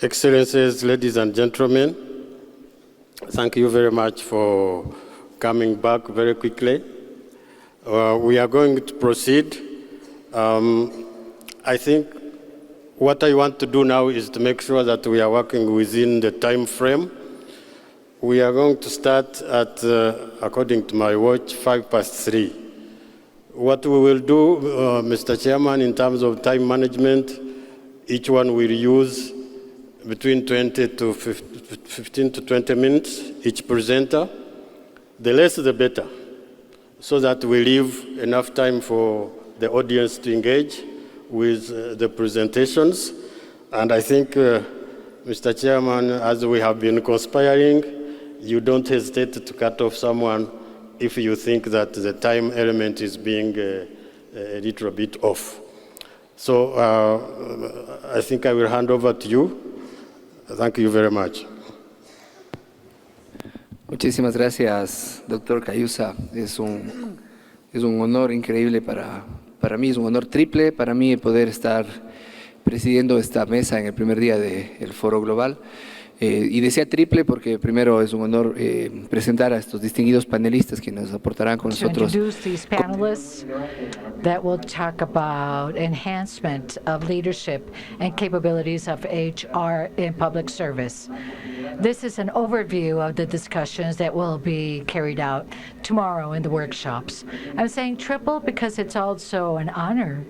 Excellencies, ladies and gentlemen, thank you very much for coming back very quickly. We are going to proceed. I think what I want to do now is to make sure that we are working within the time frame. We are going to start at, according to my watch, 3:05. What we will do, Mr. Chairman, in terms of time management, each one will use between 15 to 20 minutes, each presenter. The less the better, so that we leave enough time for the audience to engage with the presentations. And I think, Mr. Chairman, as we have been conspiring, you don't hesitate to cut off someone if you think that the time element is being a little bit off. So I think I will hand over to you. Thank you very much. Muchísimas gracias, doctor Cayusa. Es un honor increíble para mí, es un honor triple para mí poder estar presidiendo esta mesa en el primer día del Foro Global. Y decía triple porque primero es un honor presentar a estos distinguidos panelistas que nos aportarán con nosotros. To introduce these panelists that will talk about enhancement of leadership and capabilities of HR in public service. This is an overview of the discussions that will be carried out tomorrow in the workshops. I'm saying triple because it's also an honor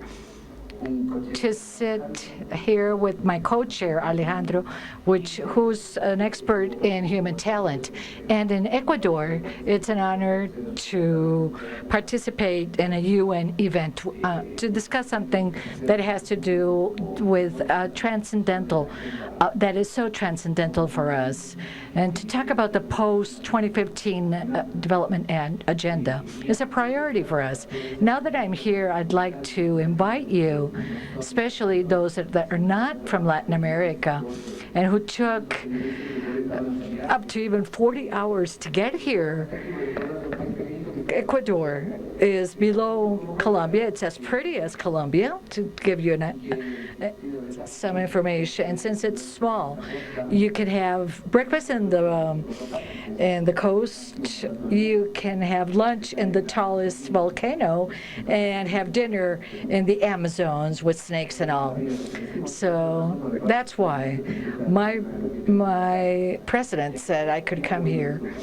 to sit here with my co-chair, Alejandro, who's an expert in human talent. And in Ecuador, it's an honor to participate in a UN event to discuss something that has to do with transcendental, that is so transcendental for us. And to talk about the post-2015 development and agenda is a priority for us. Now that I'm here, I'd like to invite you, especially those that are not from Latin America and who took up to even 40 hours to get here. Ecuador is below Colombia. It's as pretty as Colombia, to give you some information. And since it's small, you can have breakfast in the coast. You can have lunch in the tallest volcano, and have dinner in the Amazons with snakes and all. So that's why my president said I could come here.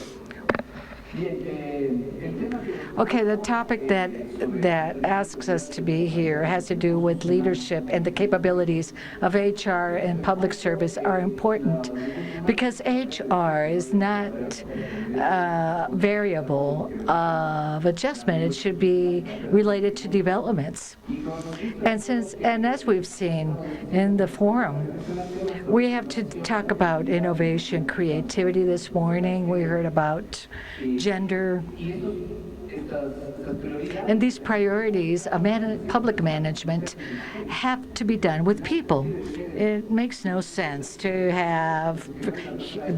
Okay, the topic that asks us to be here has to do with leadership, and the capabilities of HR and public service are important because HR is not variable of adjustment. It should be related to developments. And as we've seen in the forum, we have to talk about innovation, creativity. This morning we heard about gender. And these priorities of public management have to be done with people. It makes no sense to have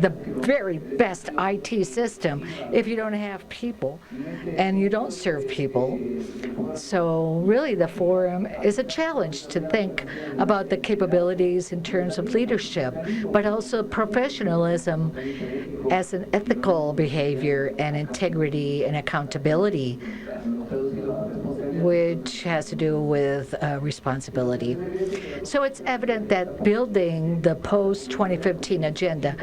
the very best IT system if you don't have people and you don't serve people. So really the forum is a challenge to think about the capabilities in terms of leadership, but also professionalism as an ethical behavior and integrity and accountability, which has to do with responsibility. So it's evident that building the post-2015 agenda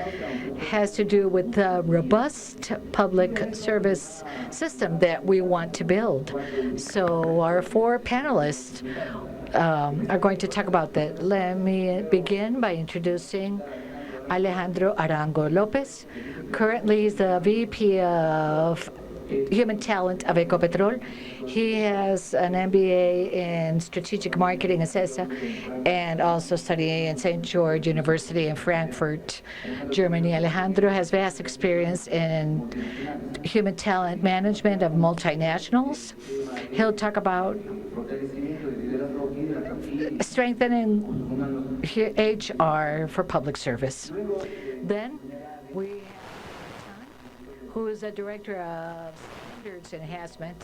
has to do with the robust public service system that we want to build. So our four panelists are going to talk about that. Let me begin by introducing Alejandro Arango Lopez. Currently, he's the VP of Human Talent of Ecopetrol. He has an MBA in Strategic Marketing at CESA and also studying at St. George University in Frankfurt, Germany. Alejandro has vast experience in human talent management of multinationals. He'll talk about strengthening HR for public service. Then we have who is the Director of Standards Enhancement.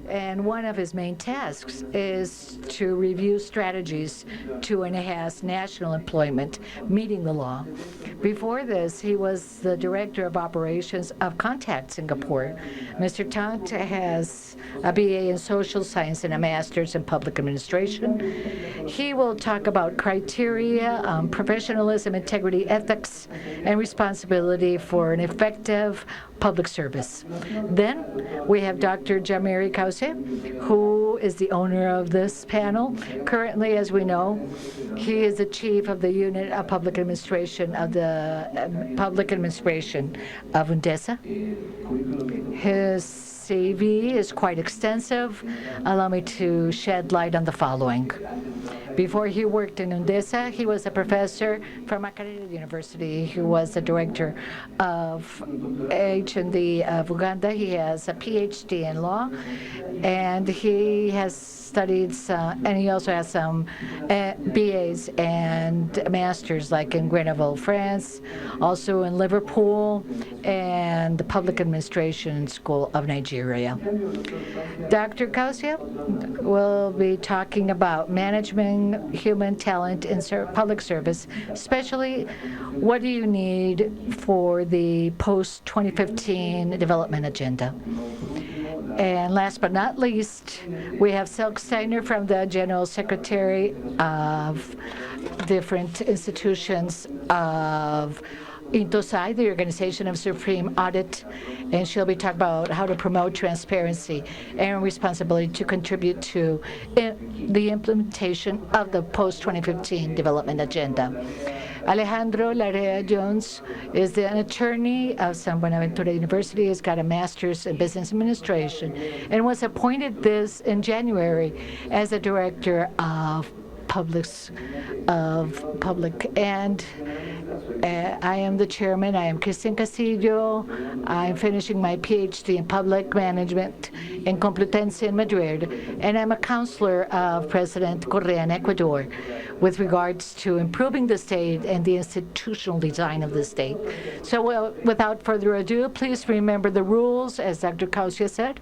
And one of his main tasks is to review strategies to enhance national employment, meeting the law. Before this, he was the Director of Operations of Contact Singapore. Mr. Tant has a BA in Social Science and a Master's in Public Administration. He will talk about criteria, professionalism, integrity, ethics, and responsibility for an effective public service. Then we have Dr. Jamiri Kause, who is the owner of this panel. Currently, as we know, he is the chief of the unit of public administration of the public administration of UNDESA. His CV is quite extensive. Allow me to shed light on the following. Before he worked in UNDESA, he was a professor from Makerere University. He was the director of H&D of Uganda. He has a PhD in law, and he has studied and he also has some BAs and masters, like in Gudevold, France, also in Liverpool, and the Public Administration School of Nigeria. Dr. Kausia will be talking about management human talent in public service, especially what do you need for the post-2015 development agenda. And last but not least, we have Silk Steiner from the General Secretary of different institutions of INTOSAI, the Organization of Supreme Audit, and she'll be talking about how to promote transparency and responsibility to contribute to the implementation of the post-2015 development agenda. Alejandro Larrea-Jones is an attorney of San Buenaventura University. He's got a master's in business administration and was appointed this in January as a director of public, and I am the chairman. I am Cristian Castillo. I'm finishing my PhD in public management in Complutense in Madrid, and I'm a counselor of President Correa in Ecuador with regards to improving the state and the institutional design of the state. So without further ado, please remember the rules, as Dr. Kausia said.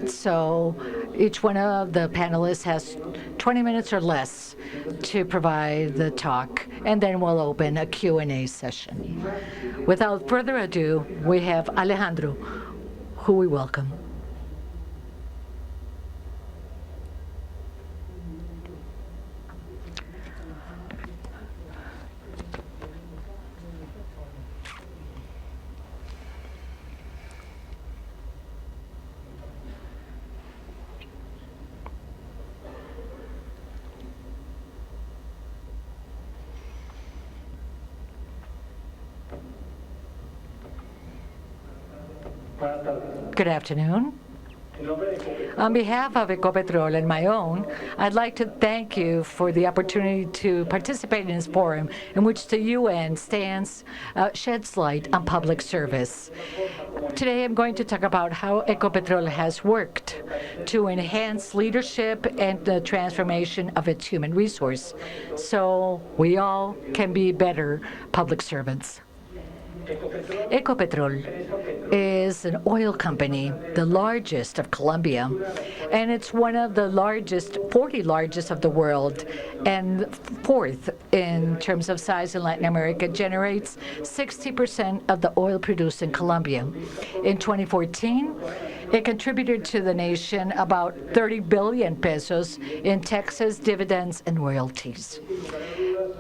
So each one of the panelists has 20 minutes or less to provide the talk, and then we'll open a Q&A session. Without further ado, we have Alejandro, who we welcome. Good afternoon. On behalf of Ecopetrol and my own, I'd like to thank you for the opportunity to participate in this forum in which the UN sheds light on public service. Today I'm going to talk about how Ecopetrol has worked to enhance leadership and the transformation of its human resource so we all can be better public servants. Ecopetrol is an oil company, the largest of Colombia, and it's one of the 40 largest of the world, and fourth in terms of size in Latin America. It generates 60% of the oil produced in Colombia. In 2014, it contributed to the nation about 30 billion pesos in taxes, dividends, and royalties.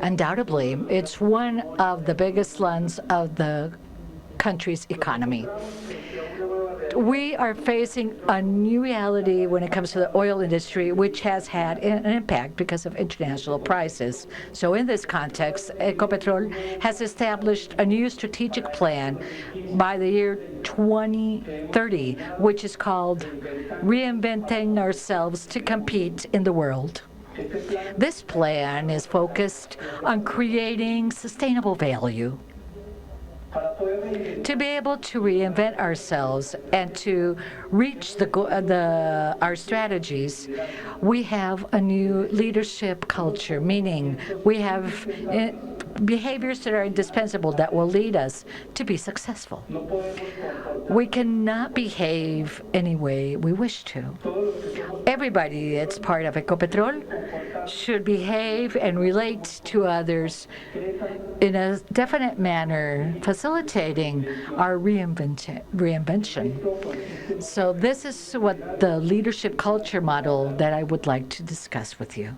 Undoubtedly, it's one of the biggest lungs of the country's economy. We are facing a new reality when it comes to the oil industry, which has had an impact because of international prices. So in this context, Ecopetrol has established a new strategic plan by the year 2030, which is called Reinventing Ourselves to Compete in the World. This plan is focused on creating sustainable value. To be able to reinvent ourselves and to reach our strategies, we have a new leadership culture, meaning we have behaviors that are indispensable that will lead us to be successful. We cannot behave any way we wish to. Everybody that's part of Ecopetrol should behave and relate to others in a definite manner, facilitating our reinvention. So this is what the leadership culture model that I would like to discuss with you.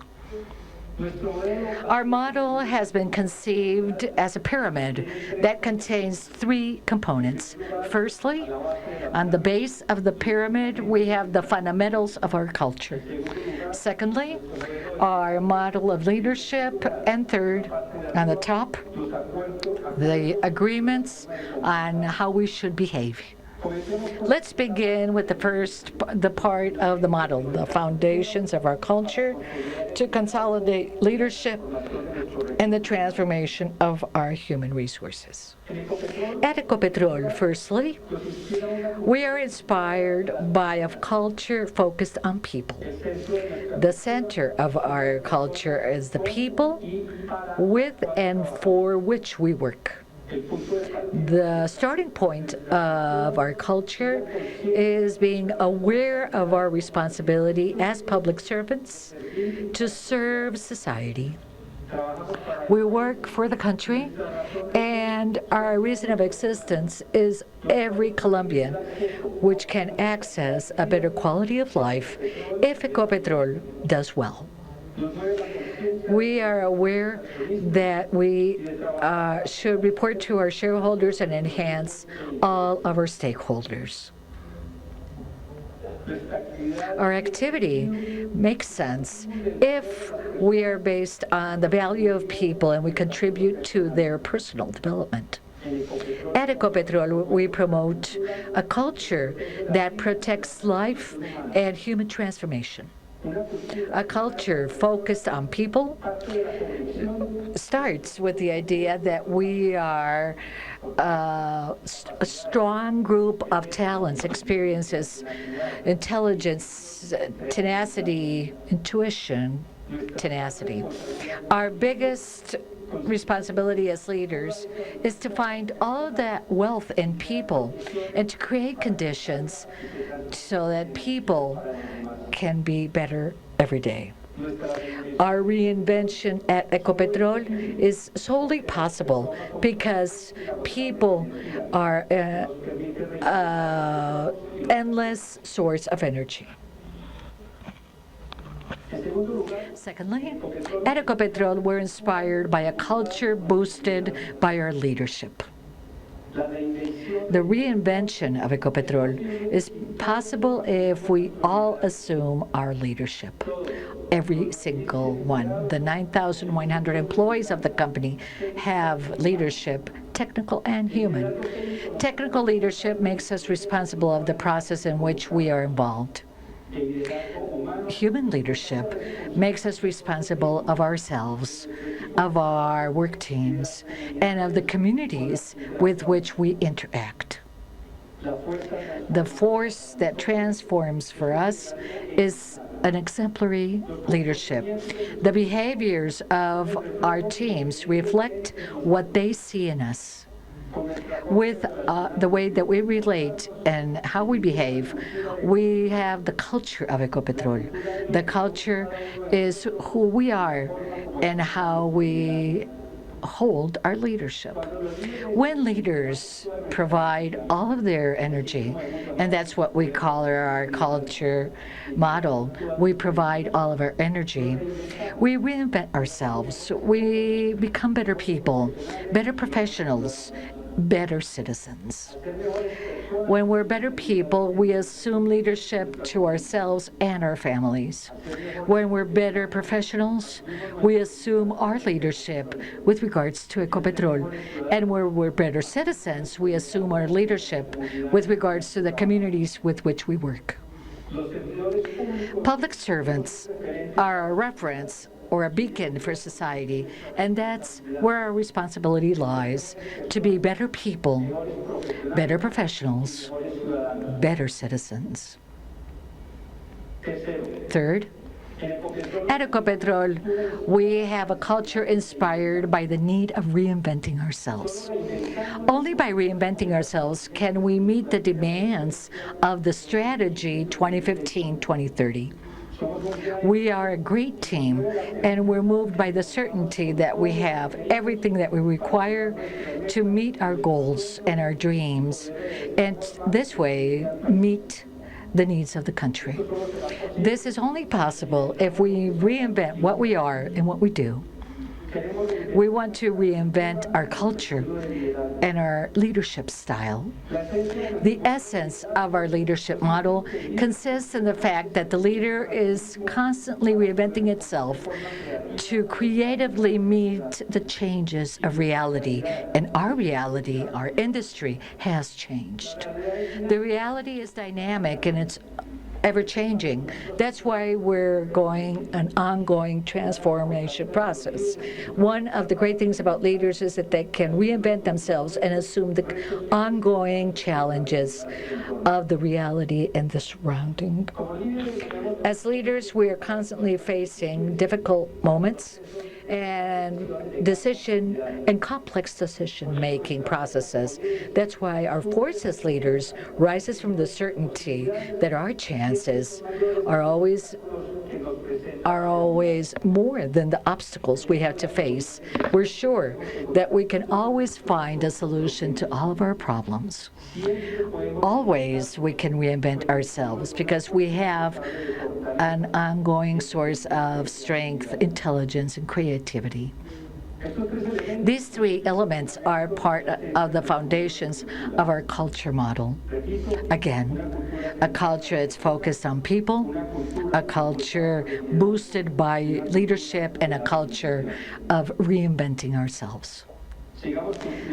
Our model has been conceived as a pyramid that contains 3 components. Firstly, on the base of the pyramid, we have the fundamentals of our culture. Secondly, our model of leadership. And third, on the top, the agreements on how we should behave. Let's begin with the part of the model, the foundations of our culture, to consolidate leadership and the transformation of our human resources. At Ecopetrol, firstly, we are inspired by a culture focused on people. The center of our culture is the people with and for which we work. The starting point of our culture is being aware of our responsibility as public servants to serve society. We work for the country, and our reason of existence is every Colombian, which can access a better quality of life if Ecopetrol does well. We are aware that we should report to our shareholders and enhance all of our stakeholders. Our activity makes sense if we are based on the value of people and we contribute to their personal development. At Ecopetrol, we promote a culture that protects life and human transformation. A culture focused on people starts with the idea that we are a strong group of talents, experiences, intelligence, tenacity, intuition, tenacity. Our biggest responsibility as leaders is to find all of that wealth in people and to create conditions so that people can be better every day. Our reinvention at Ecopetrol is solely possible because people are an endless source of energy. Secondly, at Ecopetrol, we're inspired by a culture boosted by our leadership. The reinvention of Ecopetrol is possible if we all assume our leadership. Every single one. The 9,100 employees of the company have leadership, technical and human. Technical leadership makes us responsible of the process in which we are involved. Human leadership makes us responsible of ourselves, of our work teams, and of the communities with which we interact. The force that transforms for us is an exemplary leadership. The behaviors of our teams reflect what they see in us. With the way that we relate and how we behave, we have the culture of Ecopetrol. The culture is who we are and how we hold our leadership. When leaders provide all of their energy, and that's what we call our culture model, we provide all of our energy, we reinvent ourselves, we become better people, better professionals, better citizens. When we're better people, we assume leadership to ourselves and our families. When we're better professionals, we assume our leadership with regards to Ecopetrol. And when we're better citizens, we assume our leadership with regards to the communities with which we work. Public servants are a reference or a beacon for society, and that's where our responsibility lies, to be better people, better professionals, better citizens. Third, At Ecopetrol, we have a culture inspired by the need of reinventing ourselves. Only by reinventing ourselves can we meet the demands of the strategy 2015-2030. We are a great team, and we're moved by the certainty that we have everything that we require to meet our goals and our dreams, and this way meet the needs of the country. This is only possible if we reinvent what we are and what we do. We want to reinvent our culture and our leadership style. The essence of our leadership model consists in the fact that the leader is constantly reinventing itself to creatively meet the changes of reality. And our reality, our industry, has changed. The reality is dynamic and it's ever-changing. That's why we're going an ongoing transformation process. One of the great things about leaders is that they can reinvent themselves and assume the ongoing challenges of the reality and the surrounding. As leaders, we are constantly facing difficult moments and complex decision-making processes. That's why our force as leaders rises from the certainty that our chances are always more than the obstacles we have to face. We're sure that we can always find a solution to all of our problems. Always we can reinvent ourselves because we have an ongoing source of strength, intelligence, and creativity. These three elements are part of the foundations of our culture model. Again, a culture that's focused on people, a culture boosted by leadership, and a culture of reinventing ourselves.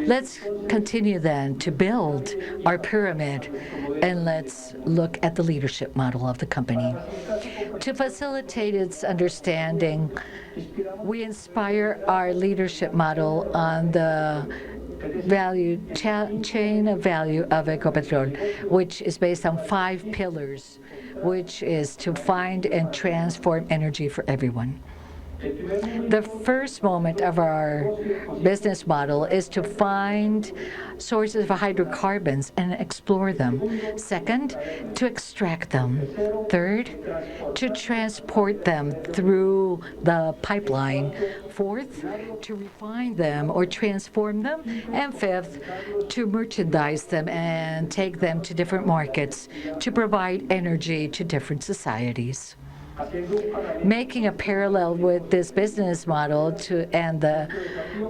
Let's continue then to build our pyramid, and let's look at the leadership model of the company. To facilitate its understanding, we inspire our leadership model on the chain of value of Ecopetrol, which is based on 5 pillars, which is to find and transform energy for everyone. The first moment of our business model is to find sources of hydrocarbons and explore them. Second, to extract them. Third, to transport them through the pipeline. Fourth, to refine them or transform them. And fifth, to merchandise them and take them to different markets to provide energy to different societies. Making a parallel with this business model and the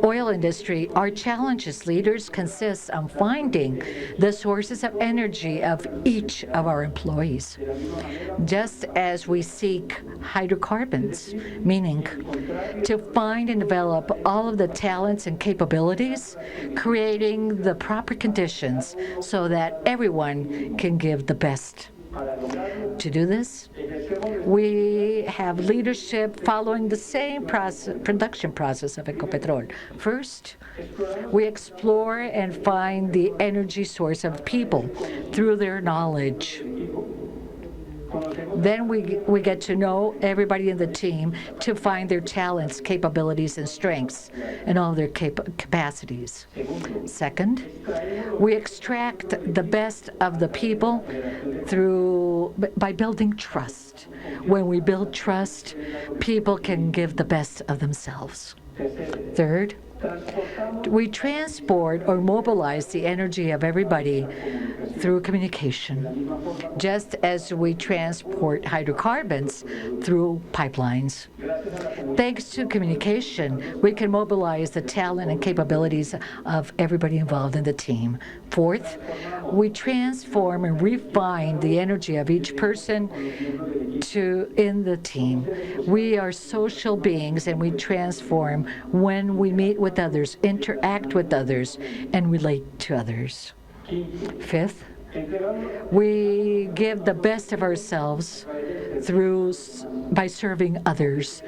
oil industry, our challenge as leaders consists on finding the sources of energy of each of our employees. Just as we seek hydrocarbons, meaning to find and develop all of the talents and capabilities, creating the proper conditions so that everyone can give the best. To do this, we have leadership following the same production process of Ecopetrol. First, we explore and find the energy source of people through their knowledge. Then we get to know everybody in the team to find their talents, capabilities, and strengths, and all their capacities. Second, we extract the best of the people by building trust. When we build trust, people can give the best of themselves. Third, we transport or mobilize the energy of everybody through communication, just as we transport hydrocarbons through pipelines. Thanks to communication, we can mobilize the talent and capabilities of everybody involved in the team. Fourth, we transform and refine the energy of each person in the team. We are social beings, and we transform when we meet with others, interact with others, and relate to others. Fifth, we give the best of ourselves by serving others,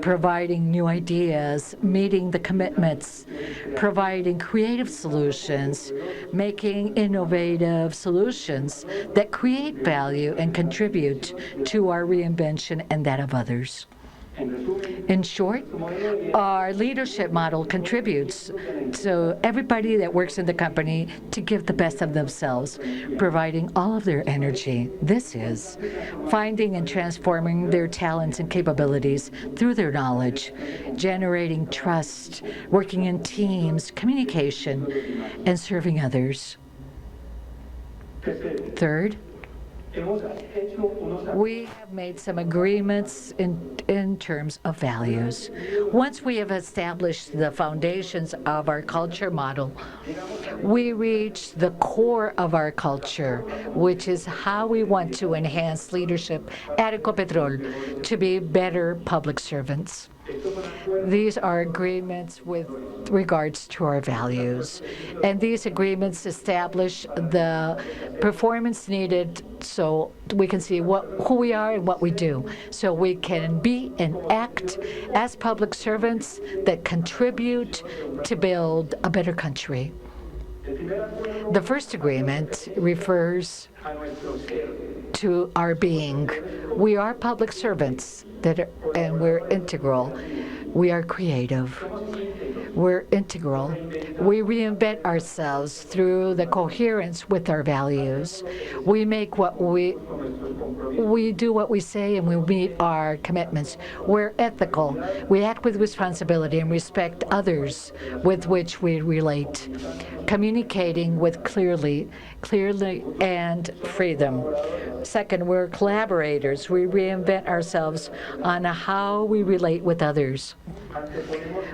providing new ideas, meeting the commitments, providing creative solutions, making innovative solutions that create value and contribute to our reinvention and that of others. In short, our leadership model contributes to everybody that works in the company to give the best of themselves, providing all of their energy. This is finding and transforming their talents and capabilities through their knowledge, generating trust, working in teams, communication, and serving others. Third, we have made some agreements in terms of values. Once we have established the foundations of our culture model, we reach the core of our culture, which is how we want to enhance leadership at Ecopetrol to be better public servants. These are agreements with regards to our values, and these agreements establish the performance needed so we can see who we are and what we do, so we can be and act as public servants that contribute to build a better country. The first agreement refers to our being. We are public servants and we're integral. We are creative. We're integral. We reinvent ourselves through the coherence with our values. We make we do what we say and we meet our commitments. We're ethical. We act with responsibility and respect others with which we relate, communicating with clearly and freedom. Second, we're collaborators. We reinvent ourselves on how we relate with others.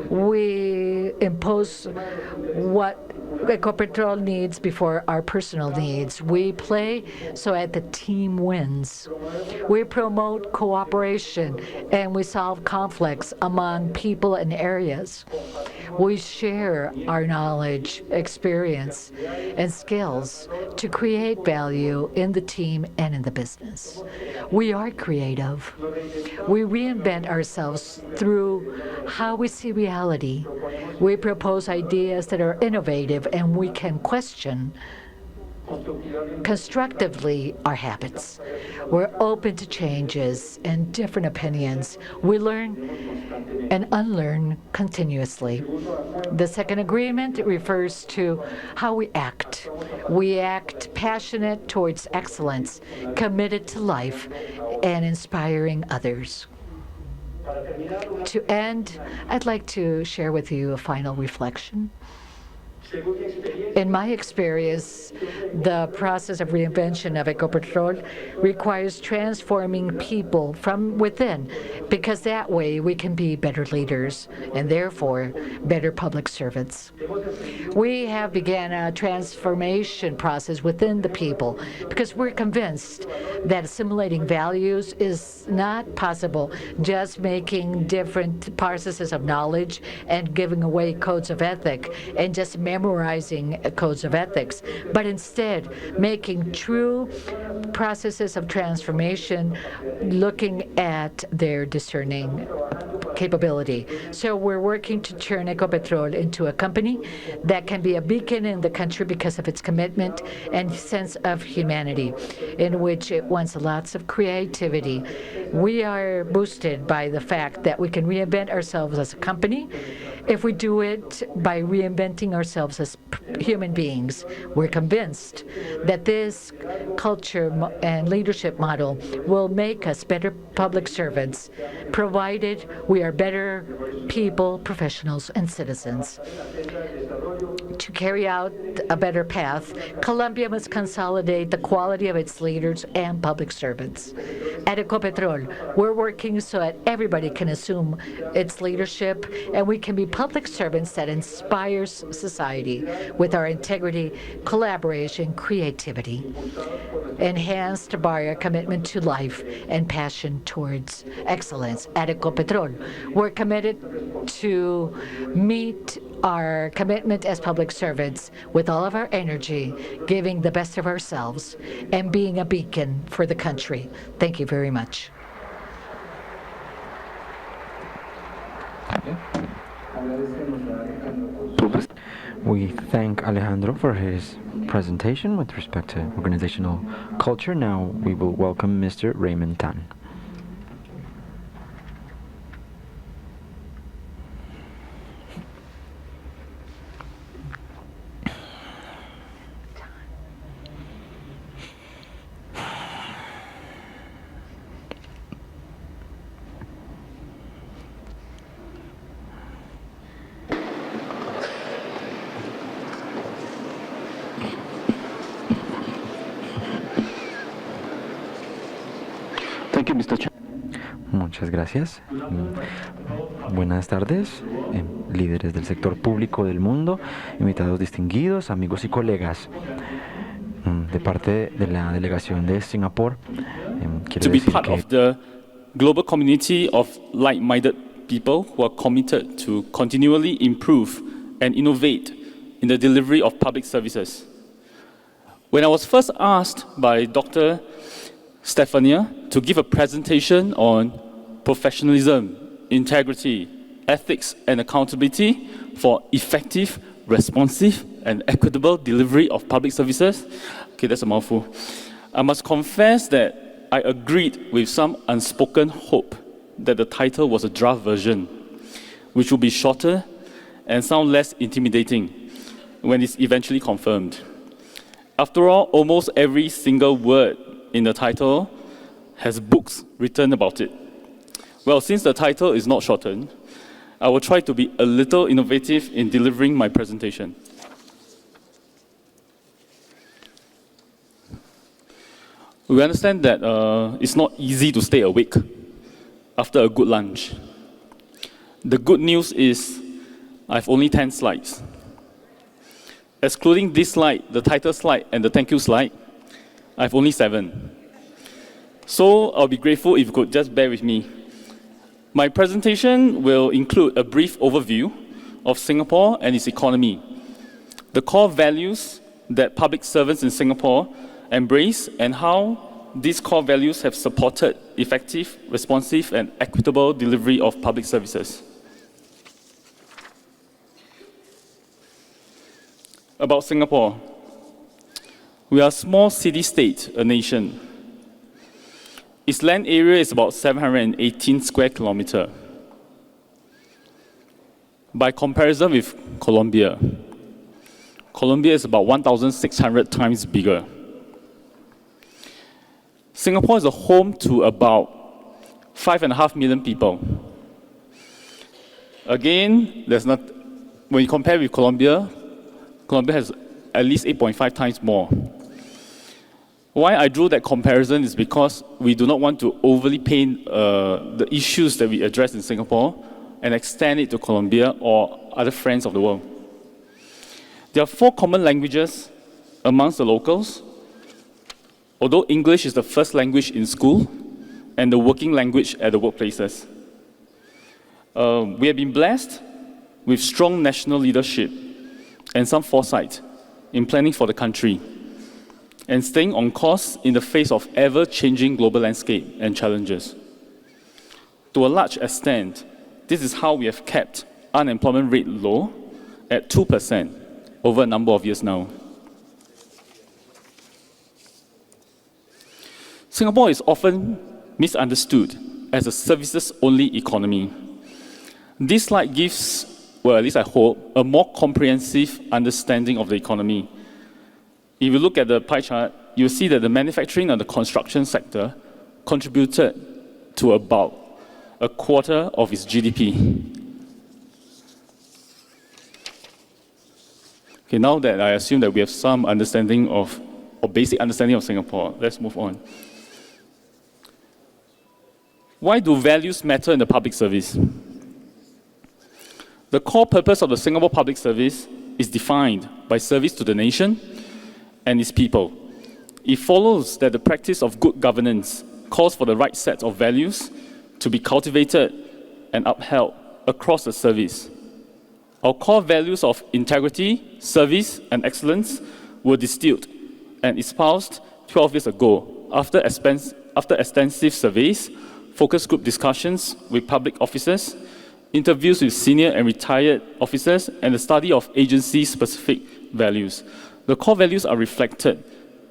We impose what Ecopetrol needs before our personal needs. We play so that the team wins. We promote cooperation and we solve conflicts among people and areas. We share our knowledge, experience, and skills to create value in the team and in the business. We are creative. We reinvent ourselves through how we see reality. We propose ideas that are innovative and we can question constructively our habits. We're open to changes and different opinions. We learn and unlearn continuously. The second agreement refers to how we act. We act passionate towards excellence, committed to life, and inspiring others. To end, I'd like to share with you a final reflection. In my experience, the process of reinvention of Ecopetrol requires transforming people from within, because that way we can be better leaders and therefore better public servants. We have began a transformation process within the people because we're convinced that assimilating values is not possible just making different processes of knowledge and giving away codes of ethic and just memorizing codes of ethics, but instead making true processes of transformation, looking at their discerning capability. So we're working to turn Ecopetrol into a company that can be a beacon in the country because of its commitment and sense of humanity, in which it wants lots of creativity. We are boosted by the fact that we can reinvent ourselves as a company if we do it by reinventing ourselves as human beings. We're convinced that this culture and leadership model will make us better public servants, provided we are better people, professionals, and citizens. To carry out a better path, Colombia must consolidate the quality of its leaders and public servants. At Ecopetrol, we're working so that everybody can assume its leadership and we can be public servants that inspires society with our integrity, collaboration, creativity, enhanced by our commitment to life and passion towards excellence. At Ecopetrol, we're committed to meet our commitment as public servants with all of our energy, giving the best of ourselves, and being a beacon for the country. Thank you very much. We thank Alejandro for his presentation with respect to organizational culture. Now we will welcome Mr. Raymond Tan. Thank you, Mr. Chair. Muchas gracias. Buenas tardes, líderes del sector público del mundo, invitados distinguidos, amigos y colegas. De parte de la delegación de Singapur, quiero To be decir part que of the global community of like-minded people who are committed to continually improve and innovate in the delivery of public services. When I was first asked by Dr. Stefania to give a presentation on professionalism, integrity, ethics, and accountability for effective, responsive, and equitable delivery of public services. Okay, that's a mouthful. I must confess that I agreed with some unspoken hope that the title was a draft version, which will be shorter and sound less intimidating when it's eventually confirmed. After all, almost every single word in the title has books written about it. Well, since the title is not shortened, I will try to be a little innovative in delivering my presentation. We understand that it's not easy to stay awake after a good lunch. The good news is I have only 10 slides. Excluding this slide, the title slide, and the thank you slide, I have only 7. So I'll be grateful if you could just bear with me. My presentation will include a brief overview of Singapore and its economy, the core values that public servants in Singapore embrace, and how these core values have supported effective, responsive, and equitable delivery of public services. About Singapore. We are a small city-state, a nation. Its land area is about 718 square kilometers. By comparison with Colombia, Colombia is about 1,600 times bigger. Singapore is a home to about 5.5 million people. Again, when you compare with Colombia, Colombia has at least 8.5 times more. Why I drew that comparison is because we do not want to overly paint the issues that we address in Singapore and extend it to Colombia or other friends of the world. There are 4 common languages amongst the locals, although English is the first language in school and the working language at the workplaces. We have been blessed with strong national leadership and some foresight in planning for the country and staying on course in the face of ever-changing global landscape and challenges. To a large extent, this is how we have kept unemployment rate low at 2% over a number of years now. Singapore is often misunderstood as a services-only economy. This slide gives, well, at least I hope, a more comprehensive understanding of the economy. If you look at the pie chart, you'll see that the manufacturing and the construction sector contributed to about a quarter of its GDP. Okay, now that I assume that we have some understanding of, or basic understanding of Singapore, let's move on. Why do values matter in the public service? The core purpose of the Singapore Public Service is defined by service to the nation and its people. It follows that the practice of good governance calls for the right set of values to be cultivated and upheld across the service. Our core values of integrity, service, and excellence were distilled and espoused 12 years ago after extensive surveys, focus group discussions with public officers, interviews with senior and retired officers, and the study of agency-specific values. The core values are reflected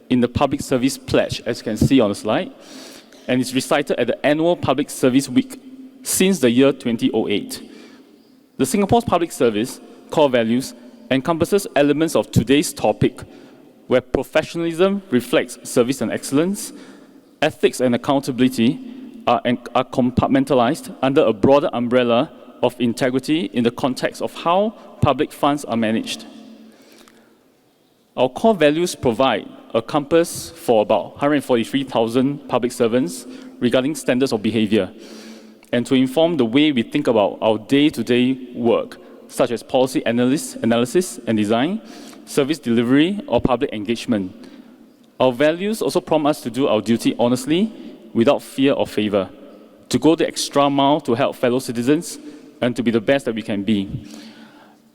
in the Public Service Pledge, as you can see on the slide, and it's recited at the annual Public Service Week since the year 2008. The Singapore's public service core values encompasses elements of today's topic, where professionalism reflects service and excellence, ethics and accountability are compartmentalized under a broader umbrella of integrity in the context of how public funds are managed. Our core values provide a compass for about 143,000 public servants regarding standards of behavior, and to inform the way we think about our day-to-day work, such as policy analysis and design, service delivery, or public engagement. Our values also prompt us to do our duty honestly, without fear or favor, to go the extra mile to help fellow citizens, and to be the best that we can be.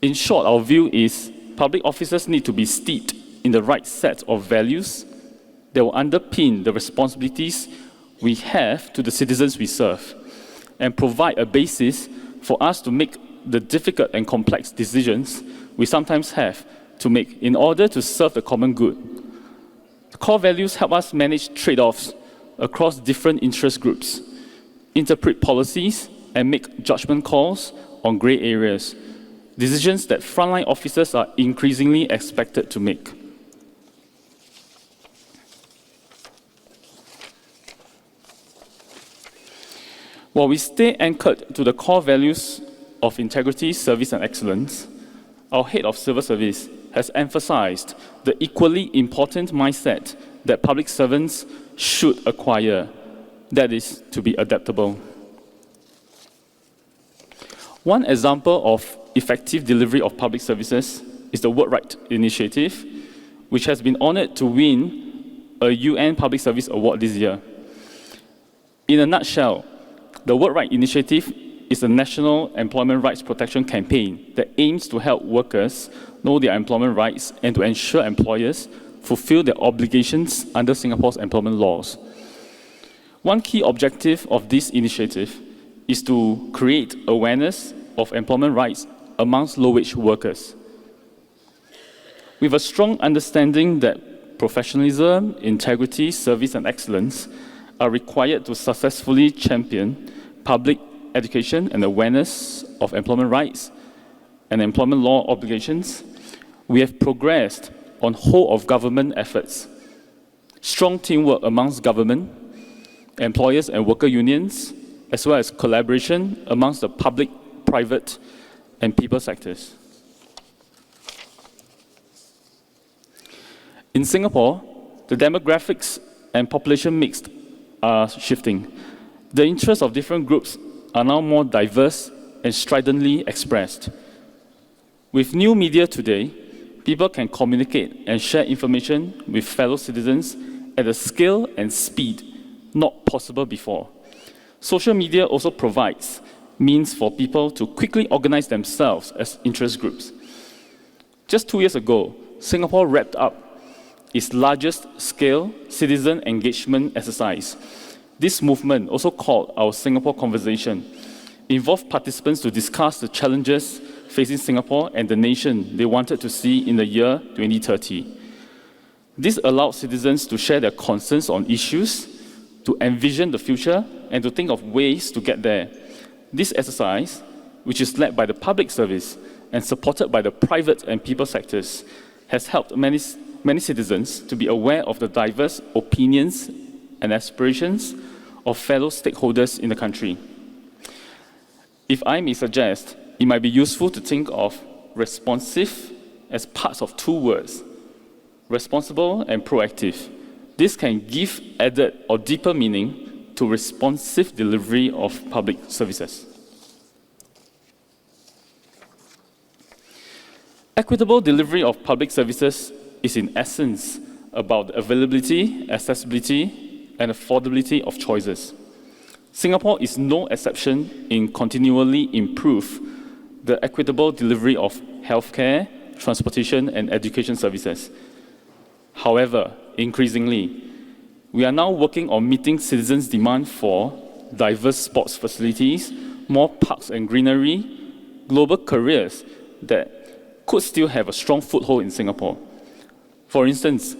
In short, our view is public officers need to be steeped in the right set of values that will underpin the responsibilities we have to the citizens we serve, and provide a basis for us to make the difficult and complex decisions we sometimes have to make in order to serve the common good. Core values help us manage trade-offs across different interest groups, interpret policies, and make judgment calls on gray areas, decisions that frontline officers are increasingly expected to make. While we stay anchored to the core values of integrity, service, and excellence, our head of civil service has emphasized the equally important mindset that public servants should acquire, that is, to be adaptable. One example of effective delivery of public services is the Work Right initiative, which has been honored to win a UN Public Service Award this year. In a nutshell, the Work Right initiative is a national employment rights protection campaign that aims to help workers know their employment rights and to ensure employers fulfill their obligations under Singapore's employment laws. One key objective of this initiative is to create awareness of employment rights amongst low-wage workers. With a strong understanding that professionalism, integrity, service, and excellence are required to successfully champion public education and awareness of employment rights and employment law obligations, we have progressed on whole-of-government efforts, strong teamwork amongst government, employers and worker unions, as well as collaboration amongst the public, private, and people sectors. In Singapore, the demographics and population mix are shifting. The interests of different groups are now more diverse and stridently expressed. With new media today, people can communicate and share information with fellow citizens at a scale and speed not possible before. Social media also provides means for people to quickly organize themselves as interest groups. Just 2 years ago, Singapore wrapped up its largest scale citizen engagement exercise. This movement, also called our Singapore Conversation, involved participants to discuss the challenges facing Singapore and the nation they wanted to see in the year 2030. This allowed citizens to share their concerns on issues, to envision the future, and to think of ways to get there. This exercise, which is led by the public service and supported by the private and people sectors, has helped many citizens to be aware of the diverse opinions and aspirations of fellow stakeholders in the country. If I may suggest, it might be useful to think of responsive as parts of two words, responsible and proactive. This can give added or deeper meaning to responsive delivery of public services. Equitable delivery of public services is in essence about the availability, accessibility, and affordability of choices. Singapore is no exception in continually improve the equitable delivery of healthcare, transportation, and education services. However, increasingly, we are now working on meeting citizens' demand for diverse sports facilities, more parks and greenery, global careers that could still have a strong foothold in Singapore. For instance,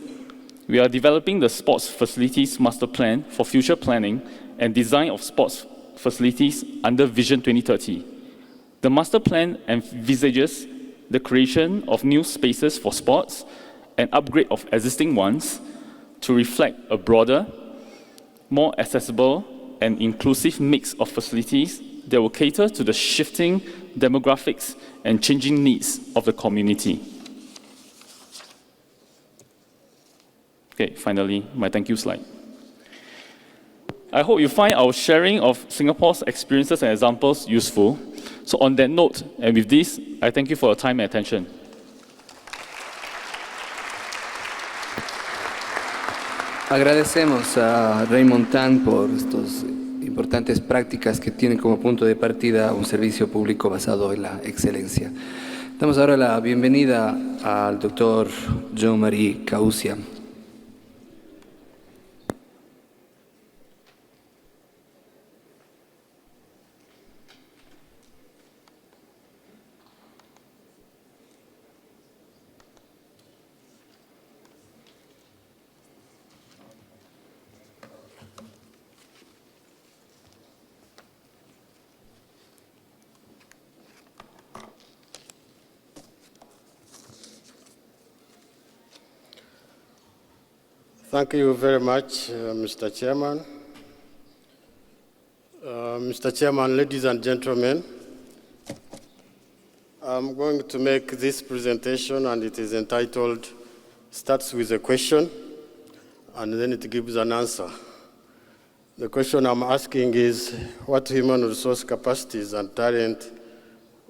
we are developing the Sports Facilities Master Plan for future planning and design of sports facilities under Vision 2030. The master plan envisages the creation of new spaces for sports and upgrade of existing ones to reflect a broader, more accessible and inclusive mix of facilities that will cater to the shifting demographics and changing needs of the community. Okay, finally, my thank you slide. I hope you find our sharing of Singapore's experiences and examples useful. So on that note, and with this, I thank you for your time and attention. Agradecemos a Raymond Tan por estas importantes prácticas que tienen como punto de partida un servicio público basado en la excelencia. Damos ahora la bienvenida al doctor Jean-Marie Causia. Thank you very much, Mr. Chairman. Mr. Chairman, ladies and gentlemen, I'm going to make this presentation, and it is entitled, starts with a question, and then it gives an answer. The question I'm asking is, what human resource capacities and talent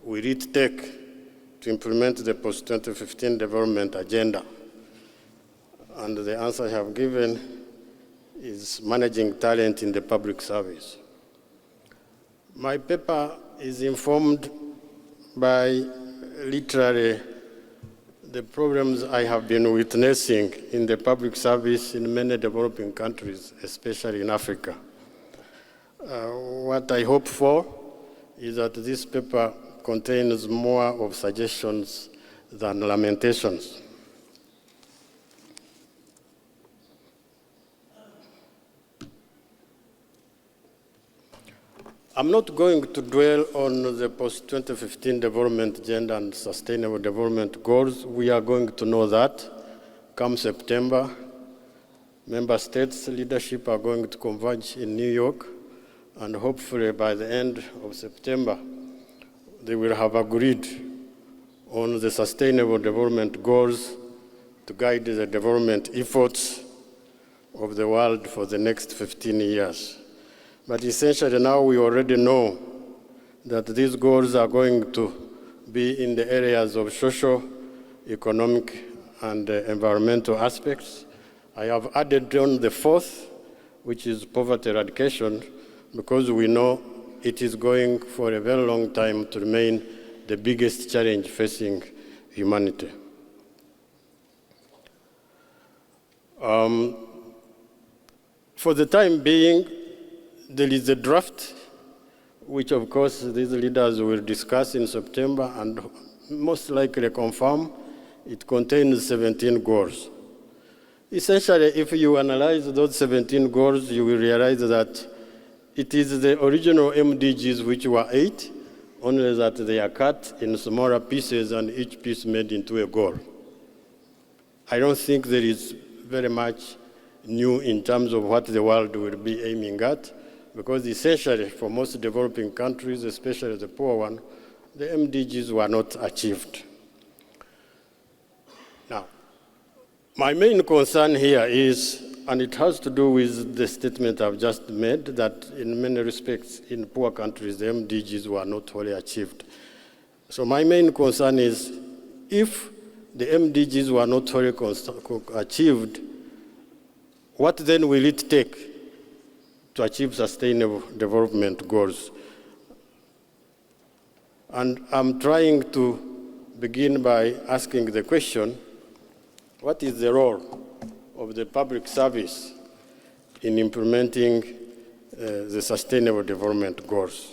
will it take to implement the post-2015 development agenda? And the answer I have given is managing talent in the public service. My paper is informed by literally the problems I have been witnessing in the public service in many developing countries, especially in Africa. What I hope for is that this paper contains more of suggestions than lamentations. I'm not going to dwell on the post-2015 development agenda and sustainable development goals. We are going to know that come September. Member states' leadership are going to converge in New York, and hopefully by the end of September, they will have agreed on the sustainable development goals to guide the development efforts of the world for the next 15 years. But essentially now we already know that these goals are going to be in the areas of social, economic, and environmental aspects. I have added on the fourth, which is poverty eradication, because we know it is going for a very long time to remain the biggest challenge facing humanity. For the time being, there is a draft, which of course these leaders will discuss in September and most likely confirm. It contains 17 goals. Essentially, if you analyze those 17 goals, you will realize that it is the original MDGs, which were 8, only that they are cut in smaller pieces and each piece made into a goal. I don't think there is very much new in terms of what the world will be aiming at, because essentially for most developing countries, especially the poor one, the MDGs were not achieved. Now, my main concern here is, and it has to do with the statement I've just made, that in many respects in poor countries, the MDGs were not wholly achieved. So my main concern is, if the MDGs were not wholly achieved, what then will it take to achieve sustainable development goals? And I'm trying to begin by asking the question, what is the role of the public service in implementing the sustainable development goals?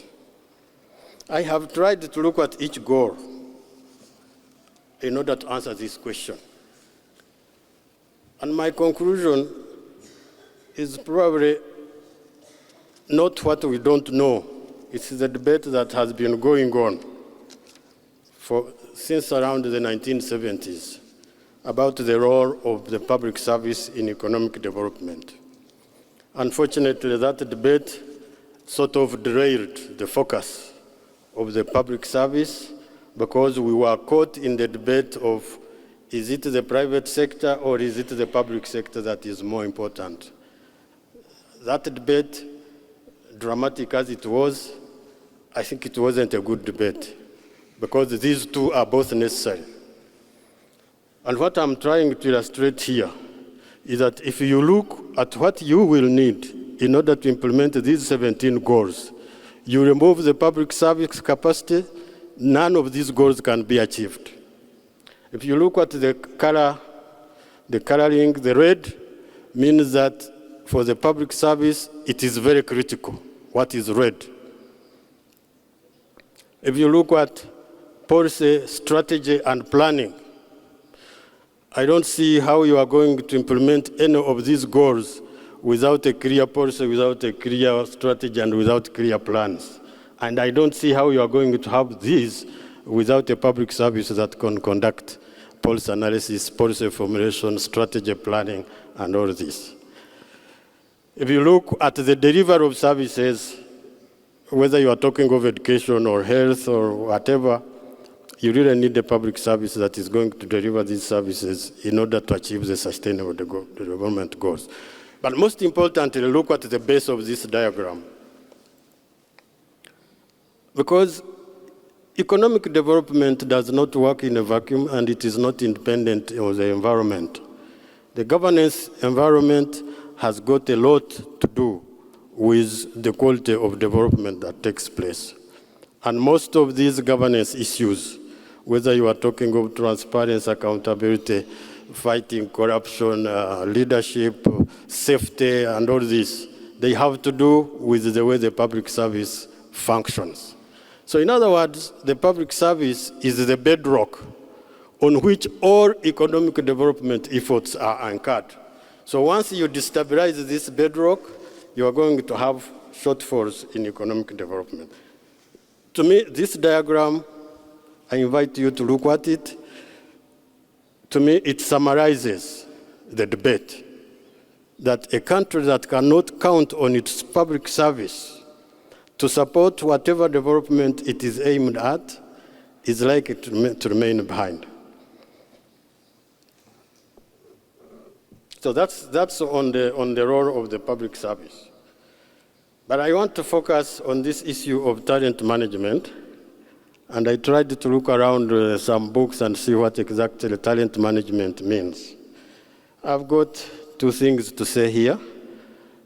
I have tried to look at each goal in order to answer this question. And my conclusion is probably not what we don't know. It's the debate that has been going on since around the 1970s about the role of the public service in economic development. Unfortunately, that debate sort of derailed the focus of the public service because we were caught in the debate of, is it the private sector or is it the public sector that is more important? That debate, dramatic as it was, I think it wasn't a good debate because these two are both necessary. And what I'm trying to illustrate here is that if you look at what you will need in order to implement these 17 goals, you remove the public service capacity, none of these goals can be achieved. If you look at the coloring, the red means that for the public service, it is very critical, what is red. If you look at policy, strategy, and planning, I don't see how you are going to implement any of these goals without a clear policy, without a clear strategy, and without clear plans. And I don't see how you are going to have these without a public service that can conduct policy analysis, policy formulation, strategy planning, and all this. If you look at the delivery of services, whether you are talking of education or health or whatever, you really need a public service that is going to deliver these services in order to achieve the sustainable development goals. But most importantly, look at the base of this diagram. Because economic development does not work in a vacuum and it is not independent of the environment. The governance environment has got a lot to do with the quality of development that takes place. And most of these governance issues, whether you are talking of transparency, accountability, fighting corruption, leadership, safety, and all this, they have to do with the way the public service functions. So in other words, the public service is the bedrock on which all economic development efforts are anchored. So once you destabilize this bedrock, you are going to have shortfalls in economic development. To me, this diagram, I invite you to look at it. To me, it summarizes the debate that a country that cannot count on its public service to support whatever development it is aimed at is likely to remain behind. So that's on the role of the public service. But I want to focus on this issue of talent management. And I tried to look around some books and see what exactly talent management means. I've got two things to say here.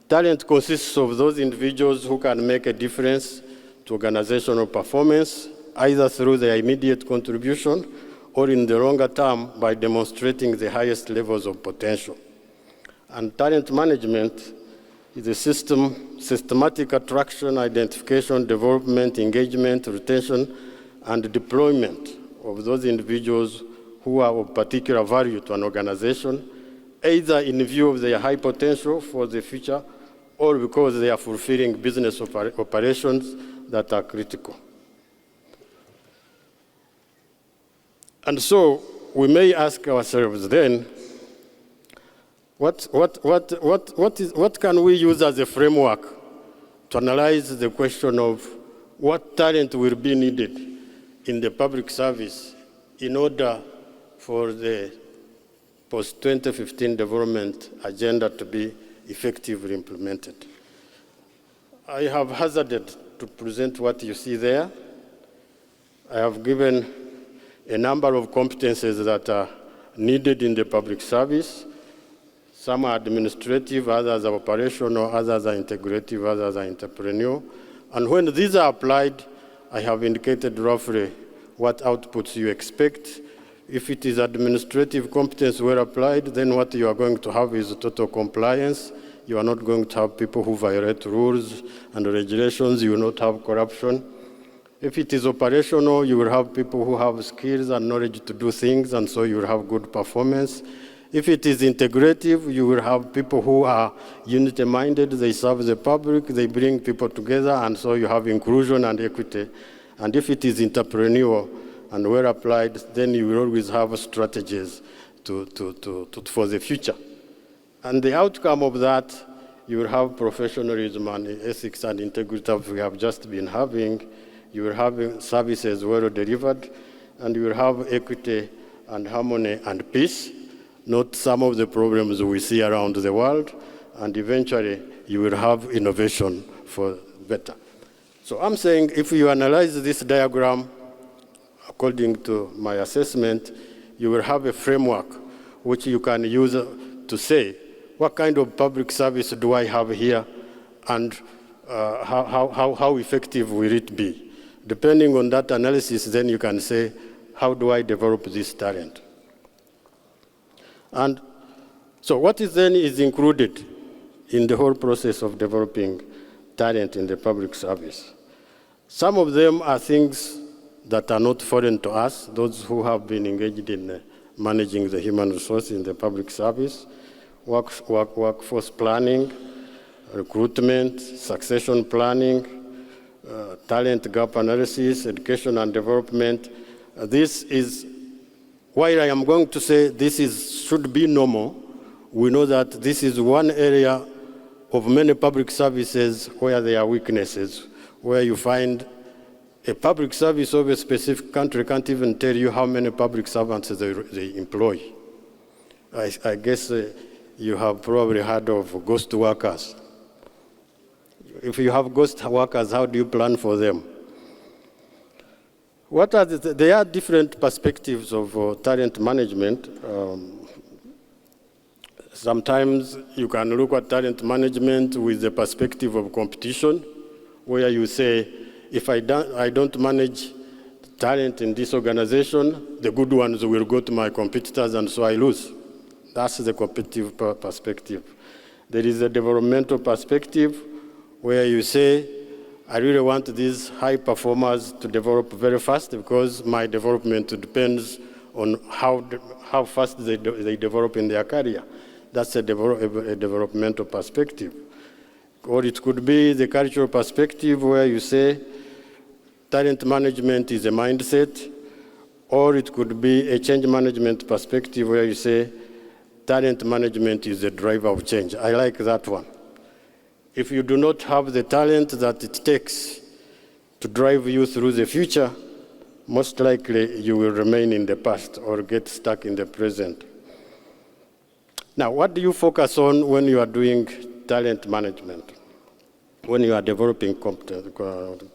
Talent consists of those individuals who can make a difference to organizational performance, either through their immediate contribution or in the longer term by demonstrating the highest levels of potential. And talent management is a systematic attraction, identification, development, engagement, retention, and deployment of those individuals who are of particular value to an organization, either in view of their high potential for the future or because they are fulfilling business operations that are critical. And so we may ask ourselves then, what can we use as a framework to analyze the question of what talent will be needed in the public service in order for the post-2015 development agenda to be effectively implemented? I have hazarded to present what you see there. I have given a number of competences that are needed in the public service. Some are administrative, others are operational, others are integrative, others are entrepreneurial. And when these are applied, I have indicated roughly what outputs you expect. If it is administrative competence well applied, then what you are going to have is total compliance. You are not going to have people who violate rules and regulations. You will not have corruption. If it is operational, you will have people who have skills and knowledge to do things, and so you will have good performance. If it is integrative, you will have people who are unity-minded, they serve the public, they bring people together, and so you have inclusion and equity. And if it is entrepreneurial and well applied, then you will always have strategies for the future. And the outcome of that, you will have professionalism and ethics and integrity that we have just been having. You will have services well delivered, and you will have equity and harmony and peace, not some of the problems we see around the world, and eventually you will have innovation for better. So I'm saying if you analyze this diagram, according to my assessment, you will have a framework which you can use to say, what kind of public service do I have here, and how effective will it be? Depending on that analysis, then you can say, how do I develop this talent? And so what is then is included in the whole process of developing talent in the public service? Some of them are things that are not foreign to us, those who have been engaged in managing the human resources in the public service, workforce planning, recruitment, succession planning, talent gap analysis, education and development. This is, while I am going to say this should be normal, we know that this is one area of many public services where there are weaknesses, where you find a public service of a specific country can't even tell you how many public servants they employ. I guess you have probably heard of ghost workers. If you have ghost workers, how do you plan for them? There are different perspectives of talent management. Sometimes you can look at talent management with the perspective of competition, where you say, if I don't manage talent in this organization, the good ones will go to my competitors and so I lose. That's the competitive perspective. There is a developmental perspective where you say, I really want these high performers to develop very fast because my development depends on how fast they develop in their career. That's a developmental perspective. Or it could be the cultural perspective where you say talent management is a mindset, or it could be a change management perspective where you say talent management is the driver of change. I like that one. If you do not have the talent that it takes to drive you through the future, most likely you will remain in the past or get stuck in the present. Now, what do you focus on when you are doing talent management, when you are developing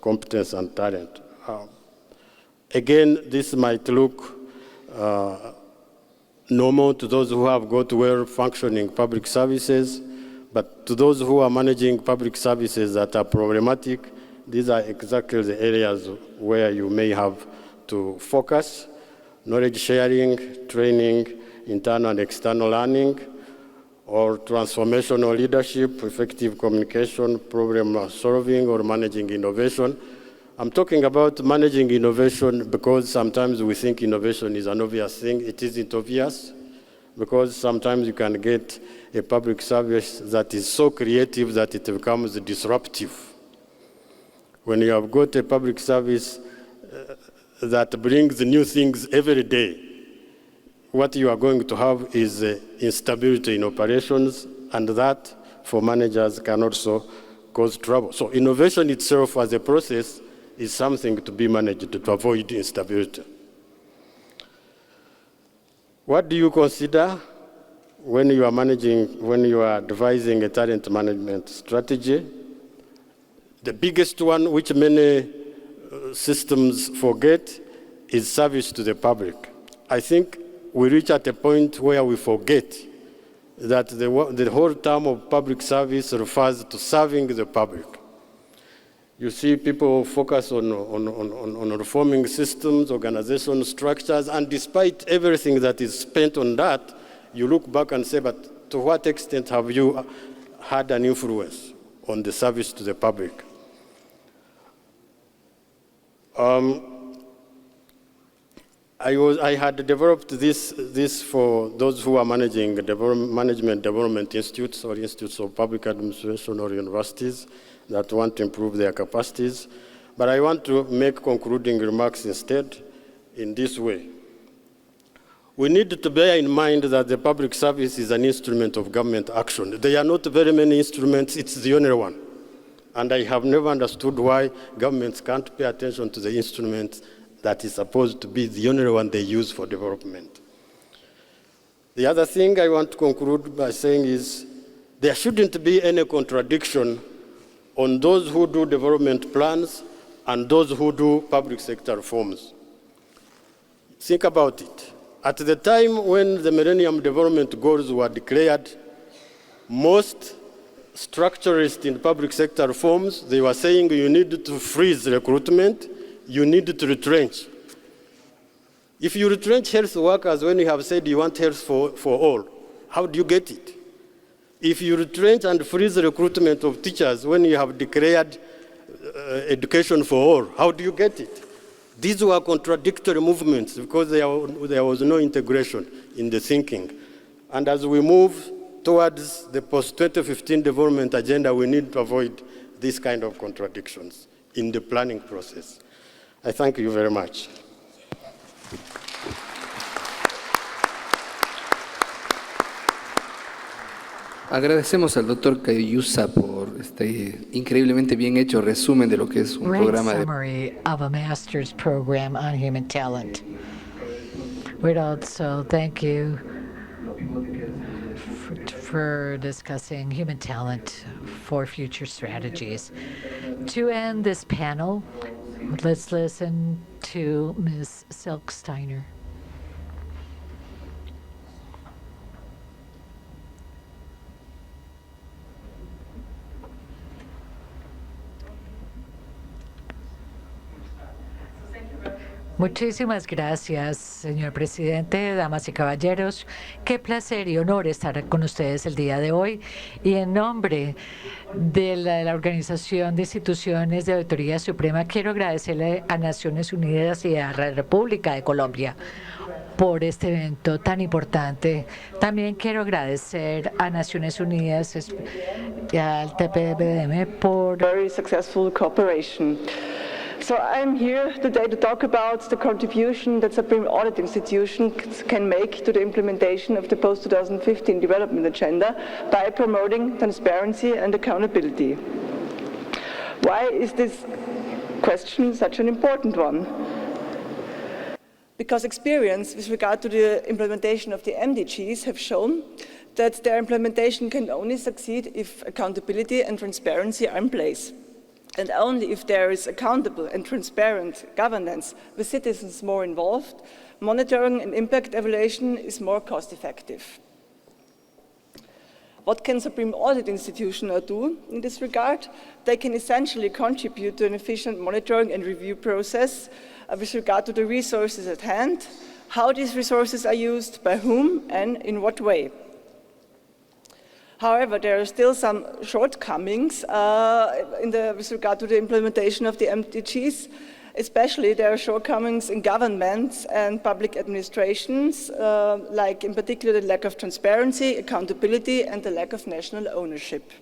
competence and talent? Again, this might look normal to those who have got well-functioning public services, but to those who are managing public services that are problematic, these are exactly the areas where you may have to focus: knowledge sharing, training, internal and external learning, or transformational leadership, effective communication, problem solving, or managing innovation. I'm talking about managing innovation because sometimes we think innovation is an obvious thing. It isn't obvious, because sometimes you can get a public service that is so creative that it becomes disruptive. When you have got a public service that brings new things every day, what you are going to have is instability in operations, and that, for managers, can also cause trouble. So innovation itself as a process is something to be managed to avoid instability. What do you consider when you are devising a talent management strategy? The biggest one, which many systems forget, is service to the public. I think we reach at a point where we forget that the whole term of public service refers to serving the public. You see people focus on reforming systems, organizational structures, and despite everything that is spent on that, you look back and say, but to what extent have you had an influence on the service to the public? I had developed this for those who are managing management development institutes or institutes of public administration or universities that want to improve their capacities. But I want to make concluding remarks instead in this way. We need to bear in mind that the public service is an instrument of government action. There are not very many instruments, it's the only one. And I have never understood why governments can't pay attention to the instruments that is supposed to be the only one they use for development. The other thing I want to conclude by saying is there shouldn't be any contradiction on those who do development plans and those who do public sector reforms. Think about it. At the time when the Millennium Development Goals were declared, most structuralists in public sector reforms, they were saying you need to freeze recruitment, you need to retrench. If you retrench health workers when you have said you want health for all, how do you get it? If you retrench and freeze recruitment of teachers when you have declared education for all, how do you get it? These were contradictory movements because there was no integration in the thinking. And as we move towards the post-2015 development agenda, we need to avoid these kind of contradictions in the planning process. I thank you very much. Agradecemos al doctor Cayusa por este increíblemente bien hecho resumen de lo que es un Great programa de summary of a master's program on human talent. We'd also thank you for discussing human talent for future strategies. To end this panel, let's listen to Ms. Silksteiner. Muchísimas gracias, señor presidente, damas y caballeros. Qué placer y honor estar con ustedes el día de hoy. Y en nombre de la Organización de Instituciones de Auditoría Suprema, quiero agradecerle a Naciones Unidas y a la República de Colombia por este evento tan importante. También quiero agradecer a Naciones Unidas y al TPBM por very successful cooperation. So I'm here today to talk about the contribution that Supreme Audit institutions can make to the implementation of the post-2015 development agenda by promoting transparency and accountability. Why is this question such an important one? Because experience with regard to the implementation of the MDGs have shown that their implementation can only succeed if accountability and transparency are in place. And only if there is accountable and transparent governance with citizens more involved, monitoring and impact evaluation is more cost-effective. What can Supreme Audit institutions do in this regard? They can essentially contribute to an efficient monitoring and review process with regard to the resources at hand, how these resources are used, by whom, and in what way. However, there are still some shortcomings with regard to the implementation of the MDGs. Especially, there are shortcomings in governments and public administrations, like in particular the lack of transparency, accountability, and the lack of national ownership.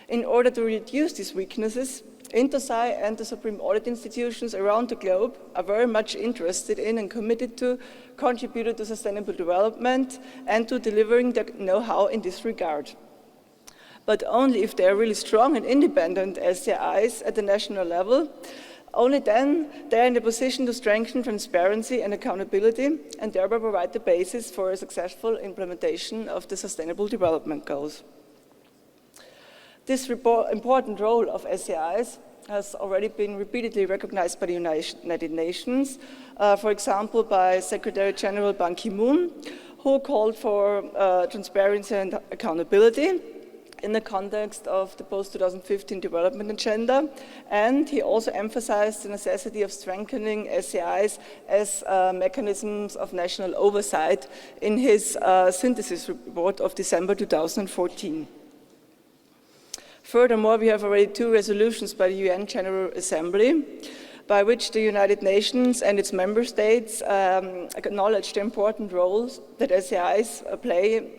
In order to reduce these weaknesses, INTOSAI and the Supreme Audit institutions around the globe are very much interested in and committed to contribute to sustainable development and to delivering the know-how in this regard. But only if they are really strong and independent SCIs at the national level, only then they are in a position to strengthen transparency and accountability and thereby provide the basis for a successful implementation of the Sustainable Development Goals. This important role of SCIs has already been repeatedly recognized by the United Nations, for example, by Secretary General Ban Ki-moon, who called for transparency and accountability in the context of the post-2015 development agenda, and he also emphasized the necessity of strengthening SCIs as mechanisms of national oversight in his synthesis report of December 2014. Furthermore, we have already 2 resolutions by the UN General Assembly by which the United Nations and its member states acknowledge the important roles that SAIs play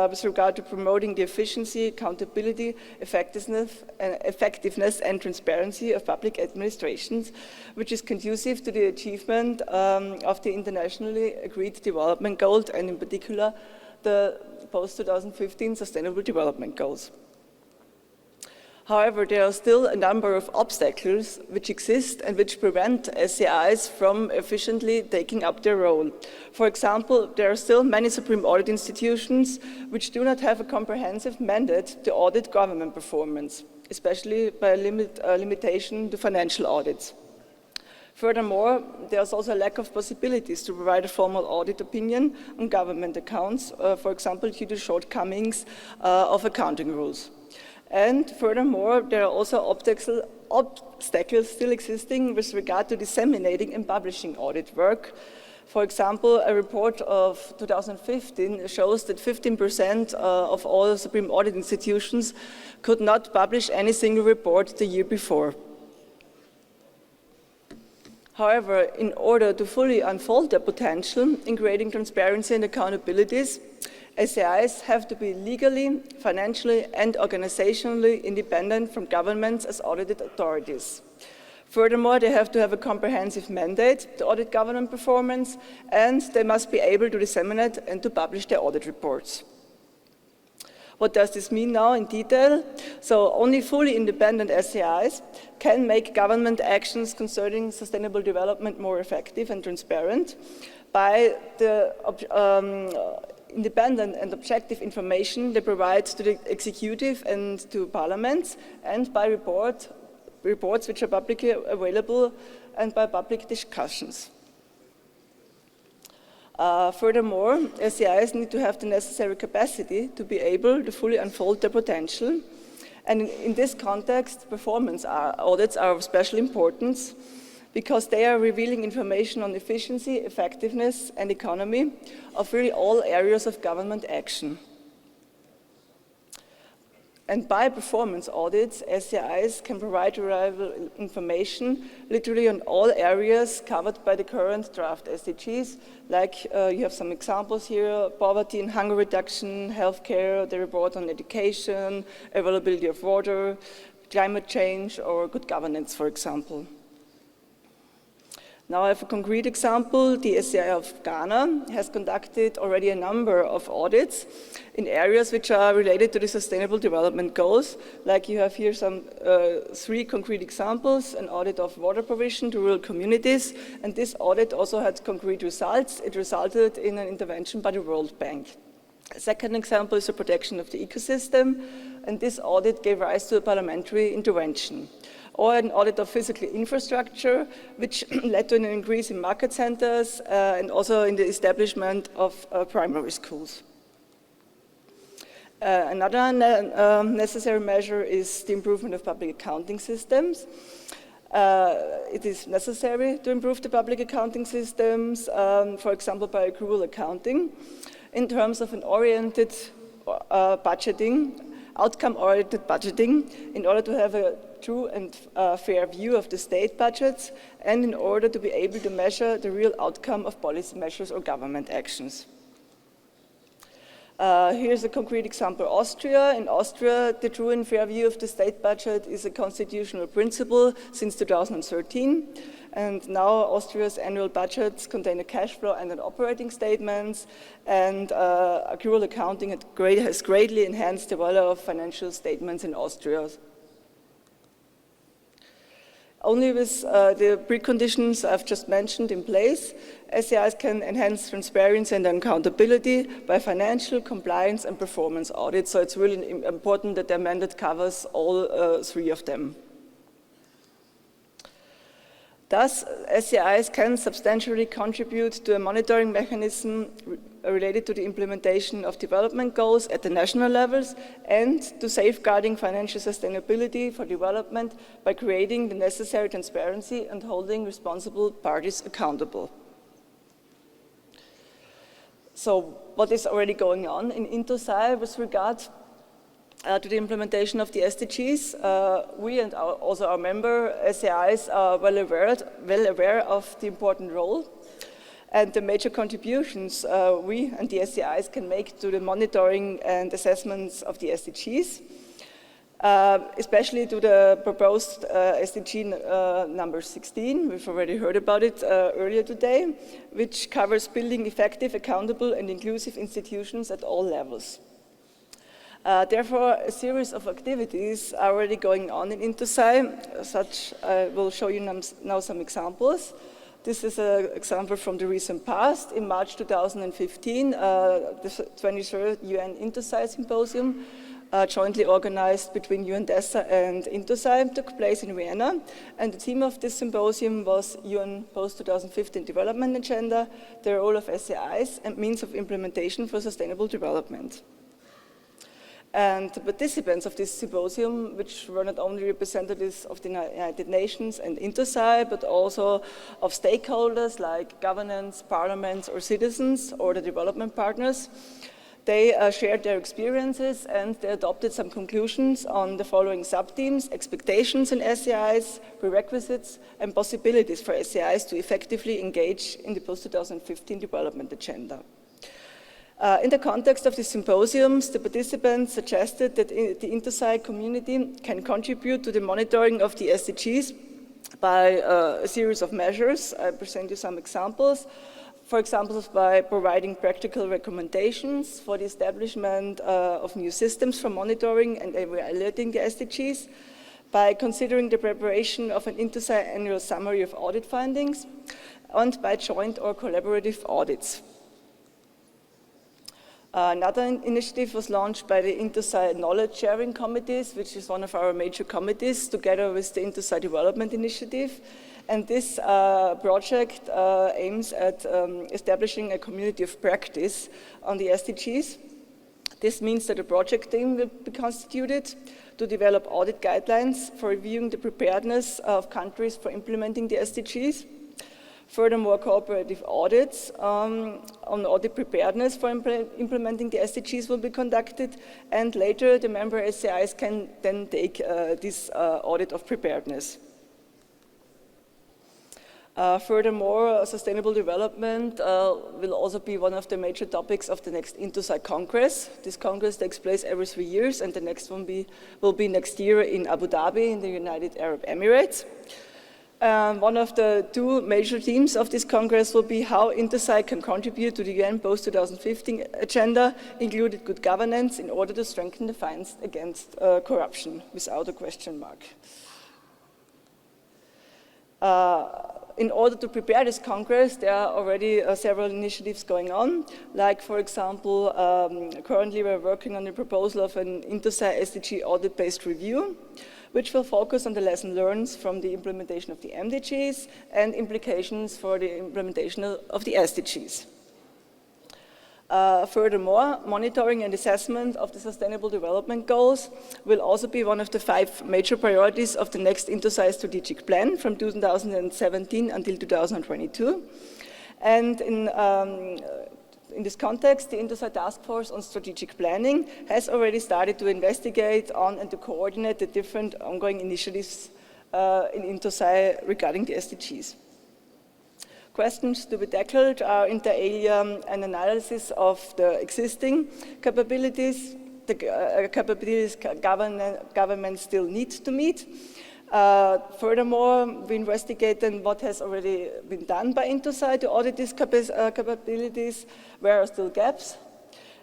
with regard to promoting the efficiency, accountability, effectiveness and transparency of public administrations, which is conducive to the achievement of the internationally agreed development goals, and in particular the post-2015 Sustainable Development Goals. However, there are still a number of obstacles which exist and which prevent SAIs from efficiently taking up their role. For example, there are still many supreme audit institutions which do not have a comprehensive mandate to audit government performance, especially by limitation to financial audits. Furthermore, there is also a lack of possibilities to provide a formal audit opinion on government accounts, for example, due to shortcomings of accounting rules. And furthermore, there are also obstacles still existing with regard to disseminating and publishing audit work. For example, a report of 2015 shows that 15% of all Supreme Audit institutions could not publish any single report the year before. However, in order to fully unfold their potential in creating transparency and accountabilities, SAIs have to be legally, financially, and organizationally independent from governments as audited authorities. Furthermore, they have to have a comprehensive mandate to audit government performance, and they must be able to disseminate and to publish their audit reports. What does this mean now in detail? So only fully independent SAIs can make government actions concerning sustainable development more effective and transparent by the independent and objective information they provide to the executive and to parliaments, and by reports which are publicly available and by public discussions. Furthermore, SAIs need to have the necessary capacity to be able to fully unfold their potential. And in this context, performance audits are of special importance because they are revealing information on efficiency, effectiveness, and economy of really all areas of government action. And by performance audits, SAIs can provide reliable information literally on all areas covered by the current draft SDGs, like you have some examples here: poverty and hunger reduction, healthcare, the report on education, availability of water, climate change, or good governance, for example. Now I have a concrete example. The SAI of Ghana has conducted already a number of audits in areas which are related to the Sustainable Development Goals. Like you have here some 3 concrete examples: an audit of water provision to rural communities, and this audit also had concrete results. It resulted in an intervention by the World Bank. A second example is the protection of the ecosystem, and this audit gave rise to a parliamentary intervention. Or an audit of physical infrastructure, which led to an increase in market centers and also in the establishment of primary schools. Another necessary measure is the improvement of public accounting systems. It is necessary to improve the public accounting systems, for example, by accrual accounting, in terms of an oriented budgeting, outcome-oriented budgeting, in order to have a true and fair view of the state budgets, and in order to be able to measure the real outcome of policy measures or government actions. Here's a concrete example: Austria. In Austria, the true and fair view of the state budget is a constitutional principle since 2013. And now Austria's annual budgets contain a cash flow and an operating statements, and accrual accounting has greatly enhanced the value of financial statements in Austria. Only with the preconditions I've just mentioned in place, SAIs can enhance transparency and accountability by financial, compliance, and performance audits. So it's really important that their mandate covers all 3 of them. Thus, SAIs can substantially contribute to a monitoring mechanism related to the implementation of development goals at the national levels and to safeguarding financial sustainability for development by creating the necessary transparency and holding responsible parties accountable. So what is already going on in Intosai with regard to the implementation of the SDGs. We and also our member SAIs are well aware of the important role and the major contributions we and the SAIs can make to the monitoring and assessments of the SDGs, especially to the proposed SDG number 16. We've already heard about it earlier today, which covers building effective, accountable and inclusive institutions at all levels. Therefore, a series of activities are already going on in INTOSAI, such I will show you now some examples. This is an example from the recent past. In March 2015, the 23rd UN INTOSAI Symposium, jointly organized between UNDESA and INTOSAI, took place in Vienna. And the theme of this symposium was UN Post-2015 Development Agenda, the role of SAIs and means of implementation for sustainable development. And the participants of this symposium, which were not only representatives of the United Nations and INTOSAI, but also of stakeholders like governments, parliaments, or citizens, or the development partners, they shared their experiences and they adopted some conclusions on the following sub-themes: expectations in SAIs, prerequisites, and possibilities for SAIs to effectively engage in the post-2015 development agenda. In the context of the symposiums, the participants suggested that the INTOSAI community can contribute to the monitoring of the SDGs by a series of measures. I present you some examples. For example, by providing practical recommendations for the establishment of new systems for monitoring and evaluating the SDGs, by considering the preparation of an INTOSAI annual summary of audit findings, and by joint or collaborative audits. Another initiative was launched by the INTOSAI Knowledge Sharing Committees, which is one of our major committees, together with the INTOSAI Development Initiative. And this project aims at establishing a community of practice on the SDGs. This means that a project team will be constituted to develop audit guidelines for reviewing the preparedness of countries for implementing the SDGs. Furthermore, cooperative audits on audit preparedness for implementing the SDGs will be conducted, and later the member SAIs can then take this audit of preparedness. Furthermore, sustainable development will also be one of the major topics of the next INTOSAI Congress. This Congress takes place every 3 years, and the next one will be next year in Abu Dhabi in the United Arab Emirates. One of the 2 major themes of this Congress will be how INTOSAI can contribute to the UN post-2015 agenda, including good governance, in order to strengthen the fight against corruption, without a question mark. In order to prepare this Congress, there are already several initiatives going on. Like, for example, currently we're working on the proposal of an INTOSAI SDG audit-based review, which will focus on the lesson learned from the implementation of the MDGs and implications for the implementation of the SDGs. Furthermore, monitoring and assessment of the Sustainable Development Goals will also be one of the 5 major priorities of the next INTOSAI strategic plan from 2017 until 2022. And in this context, the INTOSAI Task Force on Strategic Planning has already started to investigate on and to coordinate the different ongoing initiatives in INTOSAI regarding the SDGs. Questions to be tackled are inter alia an analysis of the existing capabilities, the capabilities governments still need to meet. Furthermore, we investigate then what has already been done by INTOSAI to audit these capabilities, where are still gaps,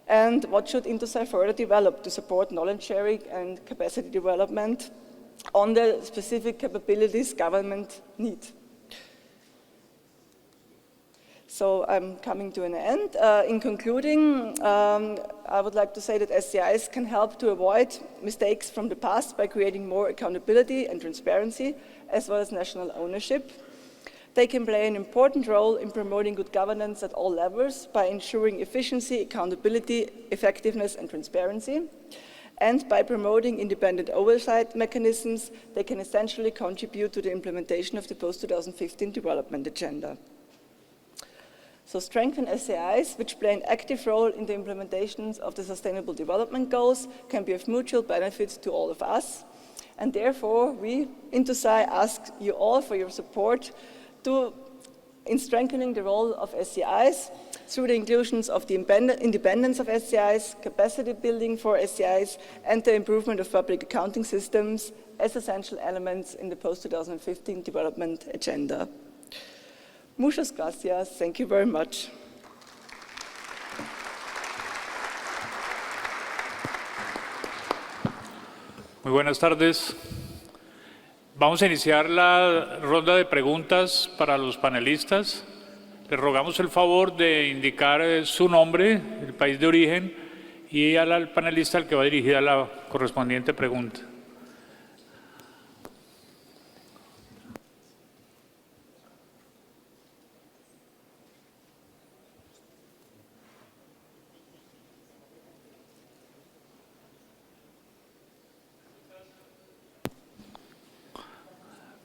and what should INTOSAI further develop to support knowledge sharing and capacity development on the specific capabilities government need. So I'm coming to an end. In concluding, I would like to say that SCIs can help to avoid mistakes from the past by creating more accountability and transparency, as well as national ownership. They can play an important role in promoting good governance at all levels by ensuring efficiency, accountability, effectiveness, and transparency. And by promoting independent oversight mechanisms, they can essentially contribute to the implementation of the post-2015 development agenda. So strengthen SAIs, which play an active role in the implementations of the Sustainable Development Goals, can be of mutual benefit to all of us. And therefore, we, INTOSAI, ask you all for your support in strengthening the role of SCIs through the inclusions of the independence of SCIs, capacity building for SCIs, and the improvement of public accounting systems as essential elements in the post-2015 development agenda. Muchas gracias. Thank you very much. Muy buenas tardes. Vamos a iniciar la ronda de preguntas para los panelistas. Les rogamos el favor de indicar su nombre, el país de origen y al panelista al que va dirigida la correspondiente pregunta.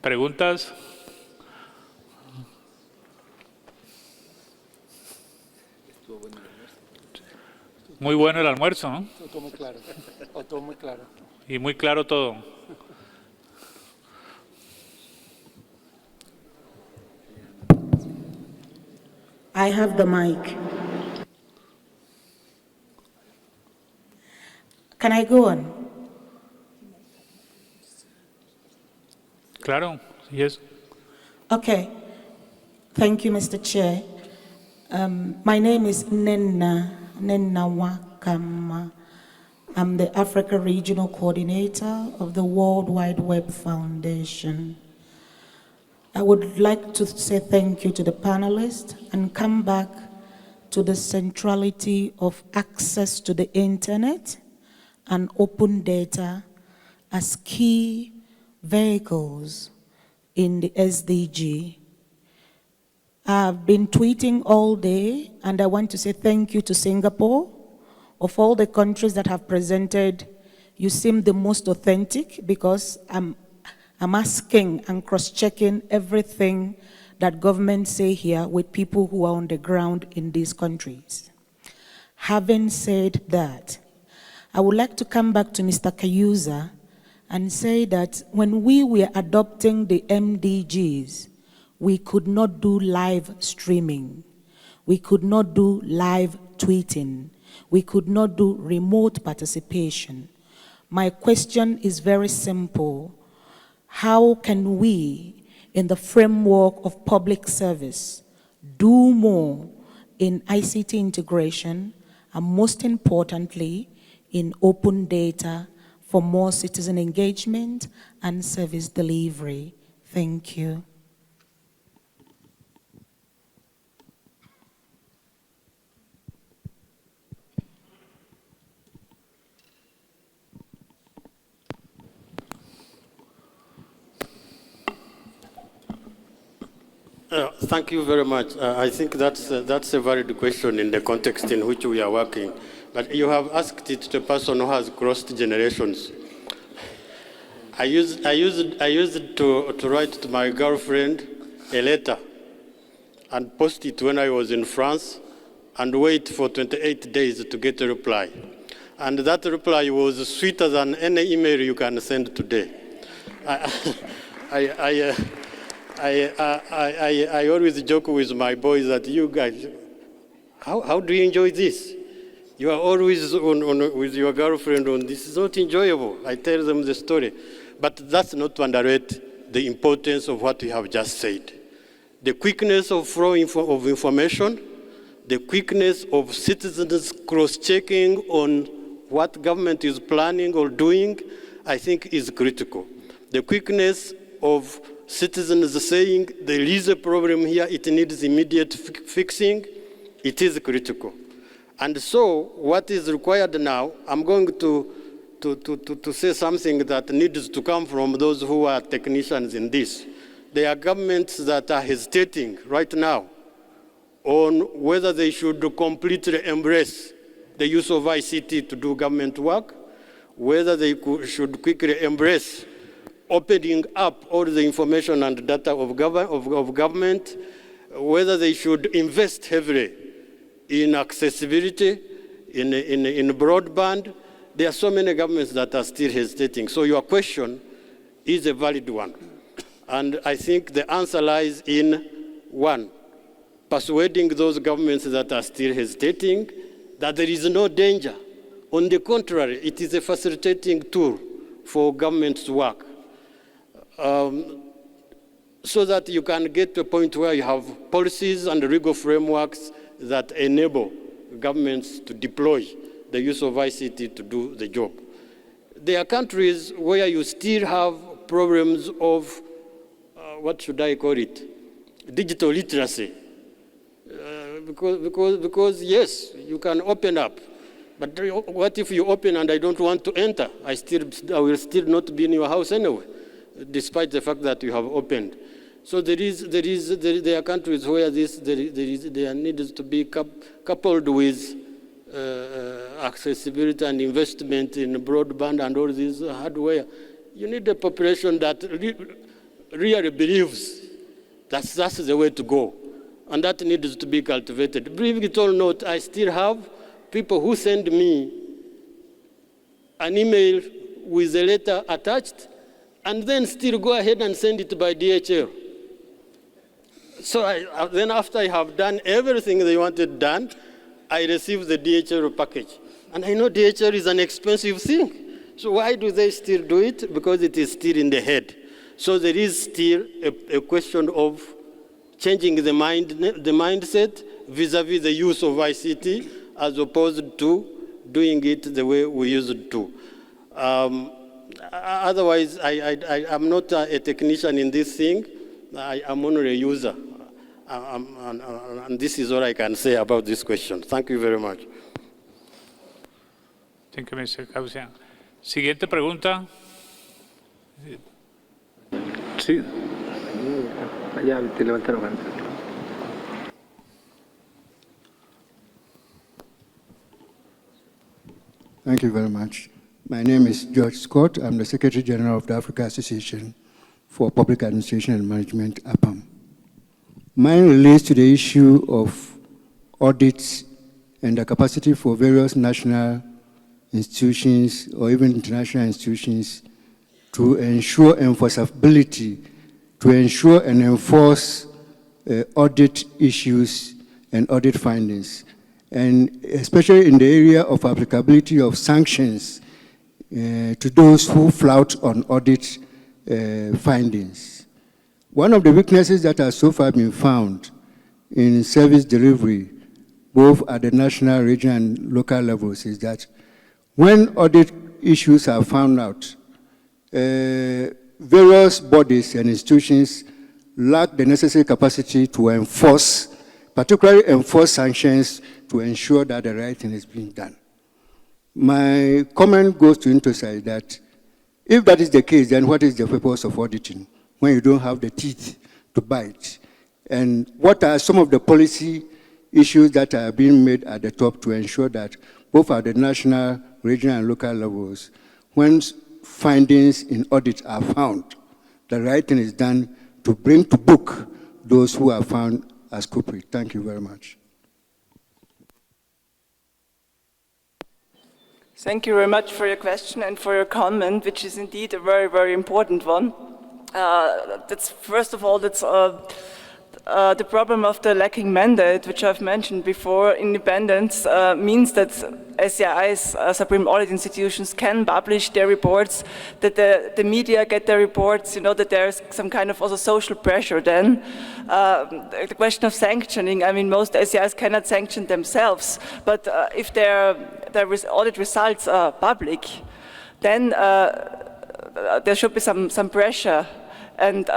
¿Preguntas? Muy bueno el almuerzo, ¿no? Todo muy claro. Todo muy claro. Y muy claro todo. I have the mic. Can I go on? Claro, yes. Okay. Thank you, Mr. Chair. My name is Nenna Wakama. I'm the Africa Regional Coordinator of the World Wide Web Foundation. I would like to say thank you to the panelists and come back to the centrality of access to the internet and open data as key vehicles in the SDG. I've been tweeting all day, and I want to say thank you to Singapore. Of all the countries that have presented, you seem the most authentic, because I'm asking and cross-checking everything that governments say here with people who are on the ground in these countries. Having said that, I would like to come back to Mr. Kayusa and say that when we were adopting the MDGs, we could not do live streaming. We could not do live tweeting. We could not do remote participation. My question is very simple. How can we, in the framework of public service, do more in ICT integration, and most importantly, in open data for more citizen engagement and service delivery? Thank you. Thank you very much. I think that's a valid question in the context in which we are working. But you have asked it to a person who has crossed generations. I used to write to my girlfriend a letter and post it when I was in France and wait for 28 days to get a reply. And that reply was sweeter than any email you can send today. I always joke with my boys that you guys, how do you enjoy this? You are always with your girlfriend on this. Is not enjoyable. I tell them the story. But that's not to underrate the importance of what we have just said. The quickness of flow of information, the quickness of citizens cross-checking on what government is planning or doing, I think is critical. The quickness of citizens saying there is a problem here, it needs immediate fixing, it is critical. And so what is required now, I'm going to say something that needs to come from those who are technicians in this. There are governments that are hesitating right now on whether they should completely embrace the use of ICT to do government work, whether they should quickly embrace opening up all the information and data of government, whether they should invest heavily in accessibility, in broadband. There are so many governments that are still hesitating. So your question is a valid one. And I think the answer lies in, one, persuading those governments that are still hesitating that there is no danger. On the contrary, it is a facilitating tool for governments to work. So that you can get to a point where you have policies and legal frameworks that enable governments to deploy the use of ICT to do the job. There are countries where you still have problems of, what should I call it, digital literacy. Because yes, you can open up, but what if you open and I don't want to enter? I will still not be in your house anyway, despite the fact that you have opened. So there are countries where there needs to be coupled with accessibility and investment in broadband and all this hardware. You need a population that really believes that's the way to go. And that needs to be cultivated. Believe it or not, I still have people who send me an email with a letter attached and then still go ahead and send it by DHL. So then after I have done everything they wanted done, I receive the DHL package. And I know DHL is an expensive thing. So why do they still do it? Because it is still in the head. So there is still a question of changing the mindset vis-a-vis the use of ICT as opposed to doing it the way we used to. Otherwise, I'm not a technician in this thing. I am only a user. And this is all I can say about this question. Thank you very much. Thank you, Mr. Causa. Siguiente pregunta. Sí. Allá te levantaron antes. Thank you very much. My name is George Scott. I'm the Secretary General of the Africa Association for Public Administration and Management, APAM. Mine relates to the issue of audits and the capacity for various national institutions or even international institutions to ensure enforceability, to ensure and enforce audit issues and audit findings, and especially in the area of applicability of sanctions to those who flout on audit findings. One of the weaknesses that has so far been found in service delivery, both at the national, regional, and local levels, is that when audit issues are found out, various bodies and institutions lack the necessary capacity to enforce, particularly enforce sanctions to ensure that the right thing is being done. My comment goes to emphasize that if that is the case, then what is the purpose of auditing when you don't have the teeth to bite? And what are some of the policy issues that are being made at the top to ensure that both at the national, regional, and local levels, when findings in audit are found, the right thing is done to bring to book those who are found as culprit? Thank you very much. Thank you very much for your question and for your comment, which is indeed a very, very important one. That's first of all, that's the problem of the lacking mandate, which I've mentioned before. Independence means that SCIs, Supreme Audit Institutions, can publish their reports, that the media get their reports, you know, that there's some kind of also social pressure then. The question of sanctioning, I mean, most SCIs cannot sanction themselves, but if their audit results are public, then there should be some pressure, and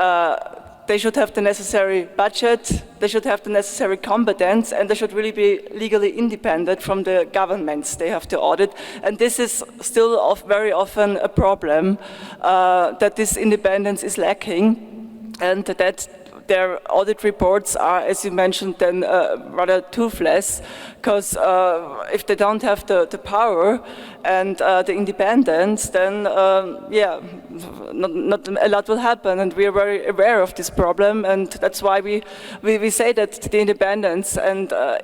they should have the necessary budget, they should have the necessary competence, and they should really be legally independent from the governments they have to audit. And this is still very often a problem, that this independence is lacking, and that their audit reports are, as you mentioned, then rather toothless, because if they don't have the power and the independence, then not a lot will happen. And we are very aware of this problem, and that's why we say that the independence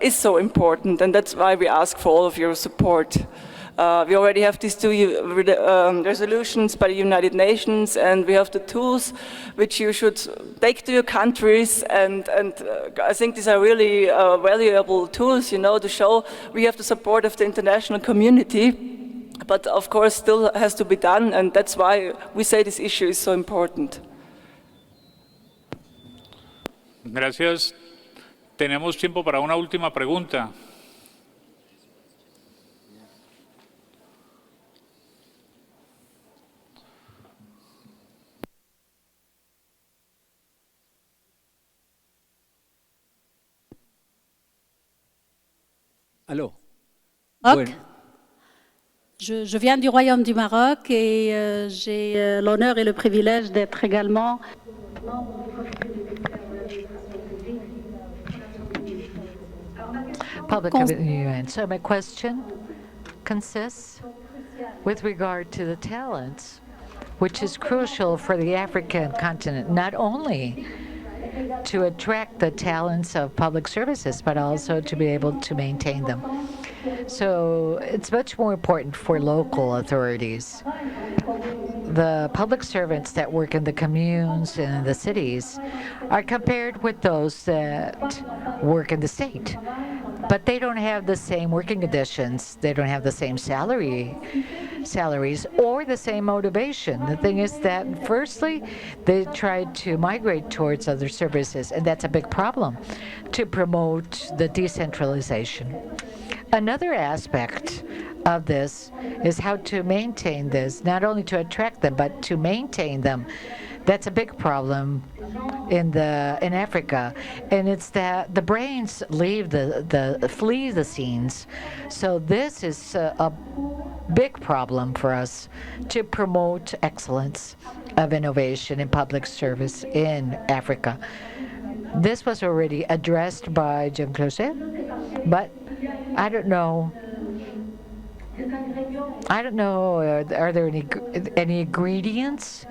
is so important, and that's why we ask for all of your support. We already have these two resolutions by the United Nations, and we have the tools which you should take to your countries, and I think these are really valuable tools, to show we have the support of the international community, but of course still has to be done, and that's why we say this issue is so important. Gracias. Tenemos tiempo para una última pregunta. Allô. Bueno. Je viens du Royaume du Maroc et j'ai l'honneur et le privilège d'être également Public of the UN. So my question consists with regard to the talents, which is crucial for the African continent, not only to attract the talents of public services, but also to be able to maintain them. So it's much more important for local authorities. The public servants that work in the communes and in the cities are compared with those that work in the state. But they don't have the same working conditions. They don't have the same salaries or the same motivation. The thing is that, firstly, they try to migrate towards other services, and that's a big problem to promote the decentralization. Another aspect of this is how to maintain this, not only to attract them, but to maintain them. That's a big problem in Africa, and it's that the brains flee the scenes. So this is a big problem for us to promote excellence of innovation in public service in Africa. This was already addressed by Jean-Claude, but I don't know. Are there any ingredients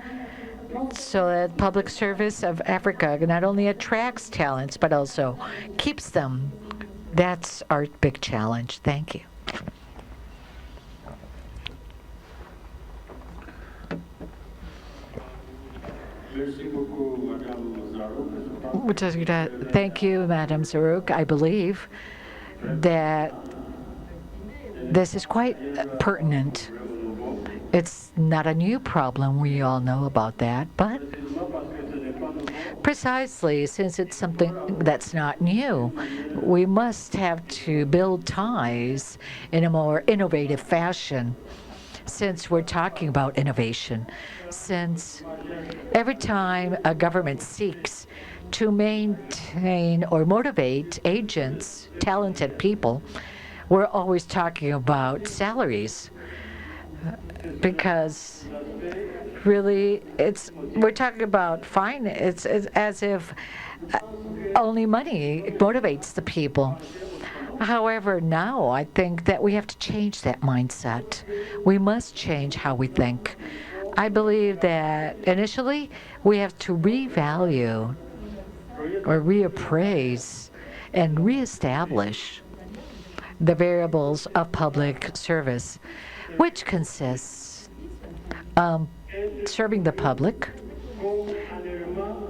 so that public service of Africa not only attracts talents but also keeps them? That's our big challenge. Thank you. Thank you, Madam Zarouk. I believe that this is quite pertinent. It's not a new problem, we all know about that, but precisely since it's something that's not new, we must have to build ties in a more innovative fashion. Since we're talking about innovation, since every time a government seeks to maintain or motivate agents, talented people, we're always talking about salaries, because really we're talking about it's as if only money motivates the people. However, now I think that we have to change that mindset. We must change how we think. I believe that initially we have to revalue or reappraise and reestablish the variables of public service, which consists serving the public,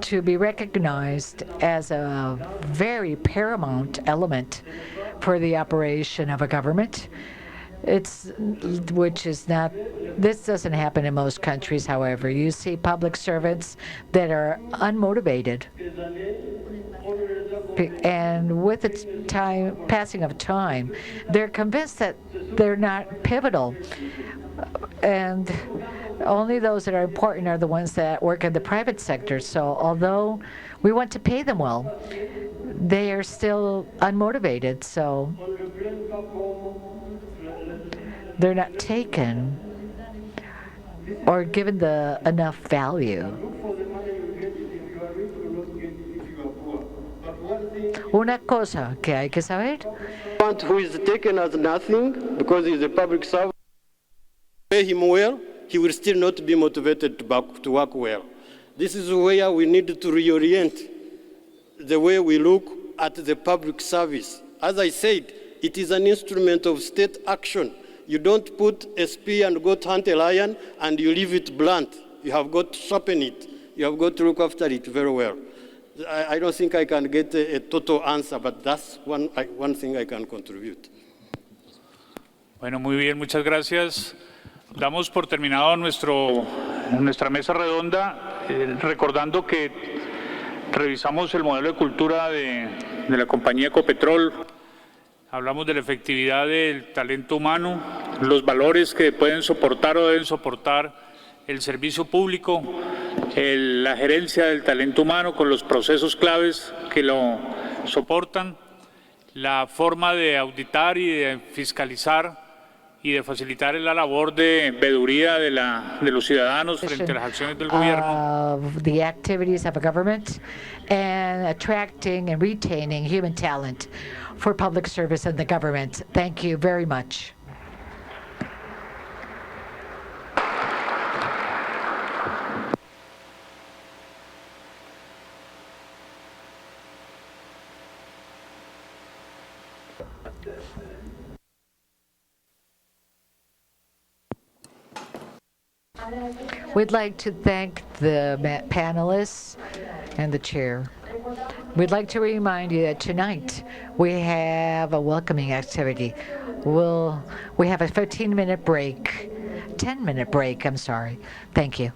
to be recognized as a very paramount element for the operation of a government. This doesn't happen in most countries, however. You see public servants that are unmotivated. And with the passing of time, they're convinced that they're not pivotal. And only those that are important are the ones that work in the private sector. So although we want to pay them well, they are still unmotivated. So they're not taken or given enough value. Una cosa que hay que saber. Who is taken as nothing because he's a public servant, pay him well, he will still not be motivated to work well. This is where we need to reorient the way we look at the public service. As I said, it is an instrument of state action. You don't put a spear and go to hunt a lion and you leave it blunt. You have got to sharpen it. You have got to look after it very well. I don't think I can get a total answer, but that's one thing I can contribute. Bueno, muy bien, muchas gracias. Damos por terminado nuestra mesa redonda, recordando que revisamos el modelo de cultura de la compañía Ecopetrol. Hablamos de la efectividad del talento humano, los valores que pueden soportar o deben soportar el servicio público, la gerencia del talento humano con los procesos claves que lo soportan, la forma de auditar y de fiscalizar y de facilitar la labor de veeduría de los ciudadanos frente a las acciones del gobierno. The activities of a government and attracting and retaining human talent for public service in the government. Thank you very much. We'd like to thank the panelists and the chair. We'd like to remind you that tonight we have a welcoming activity. We have a 10-minute break, I'm sorry. Thank you.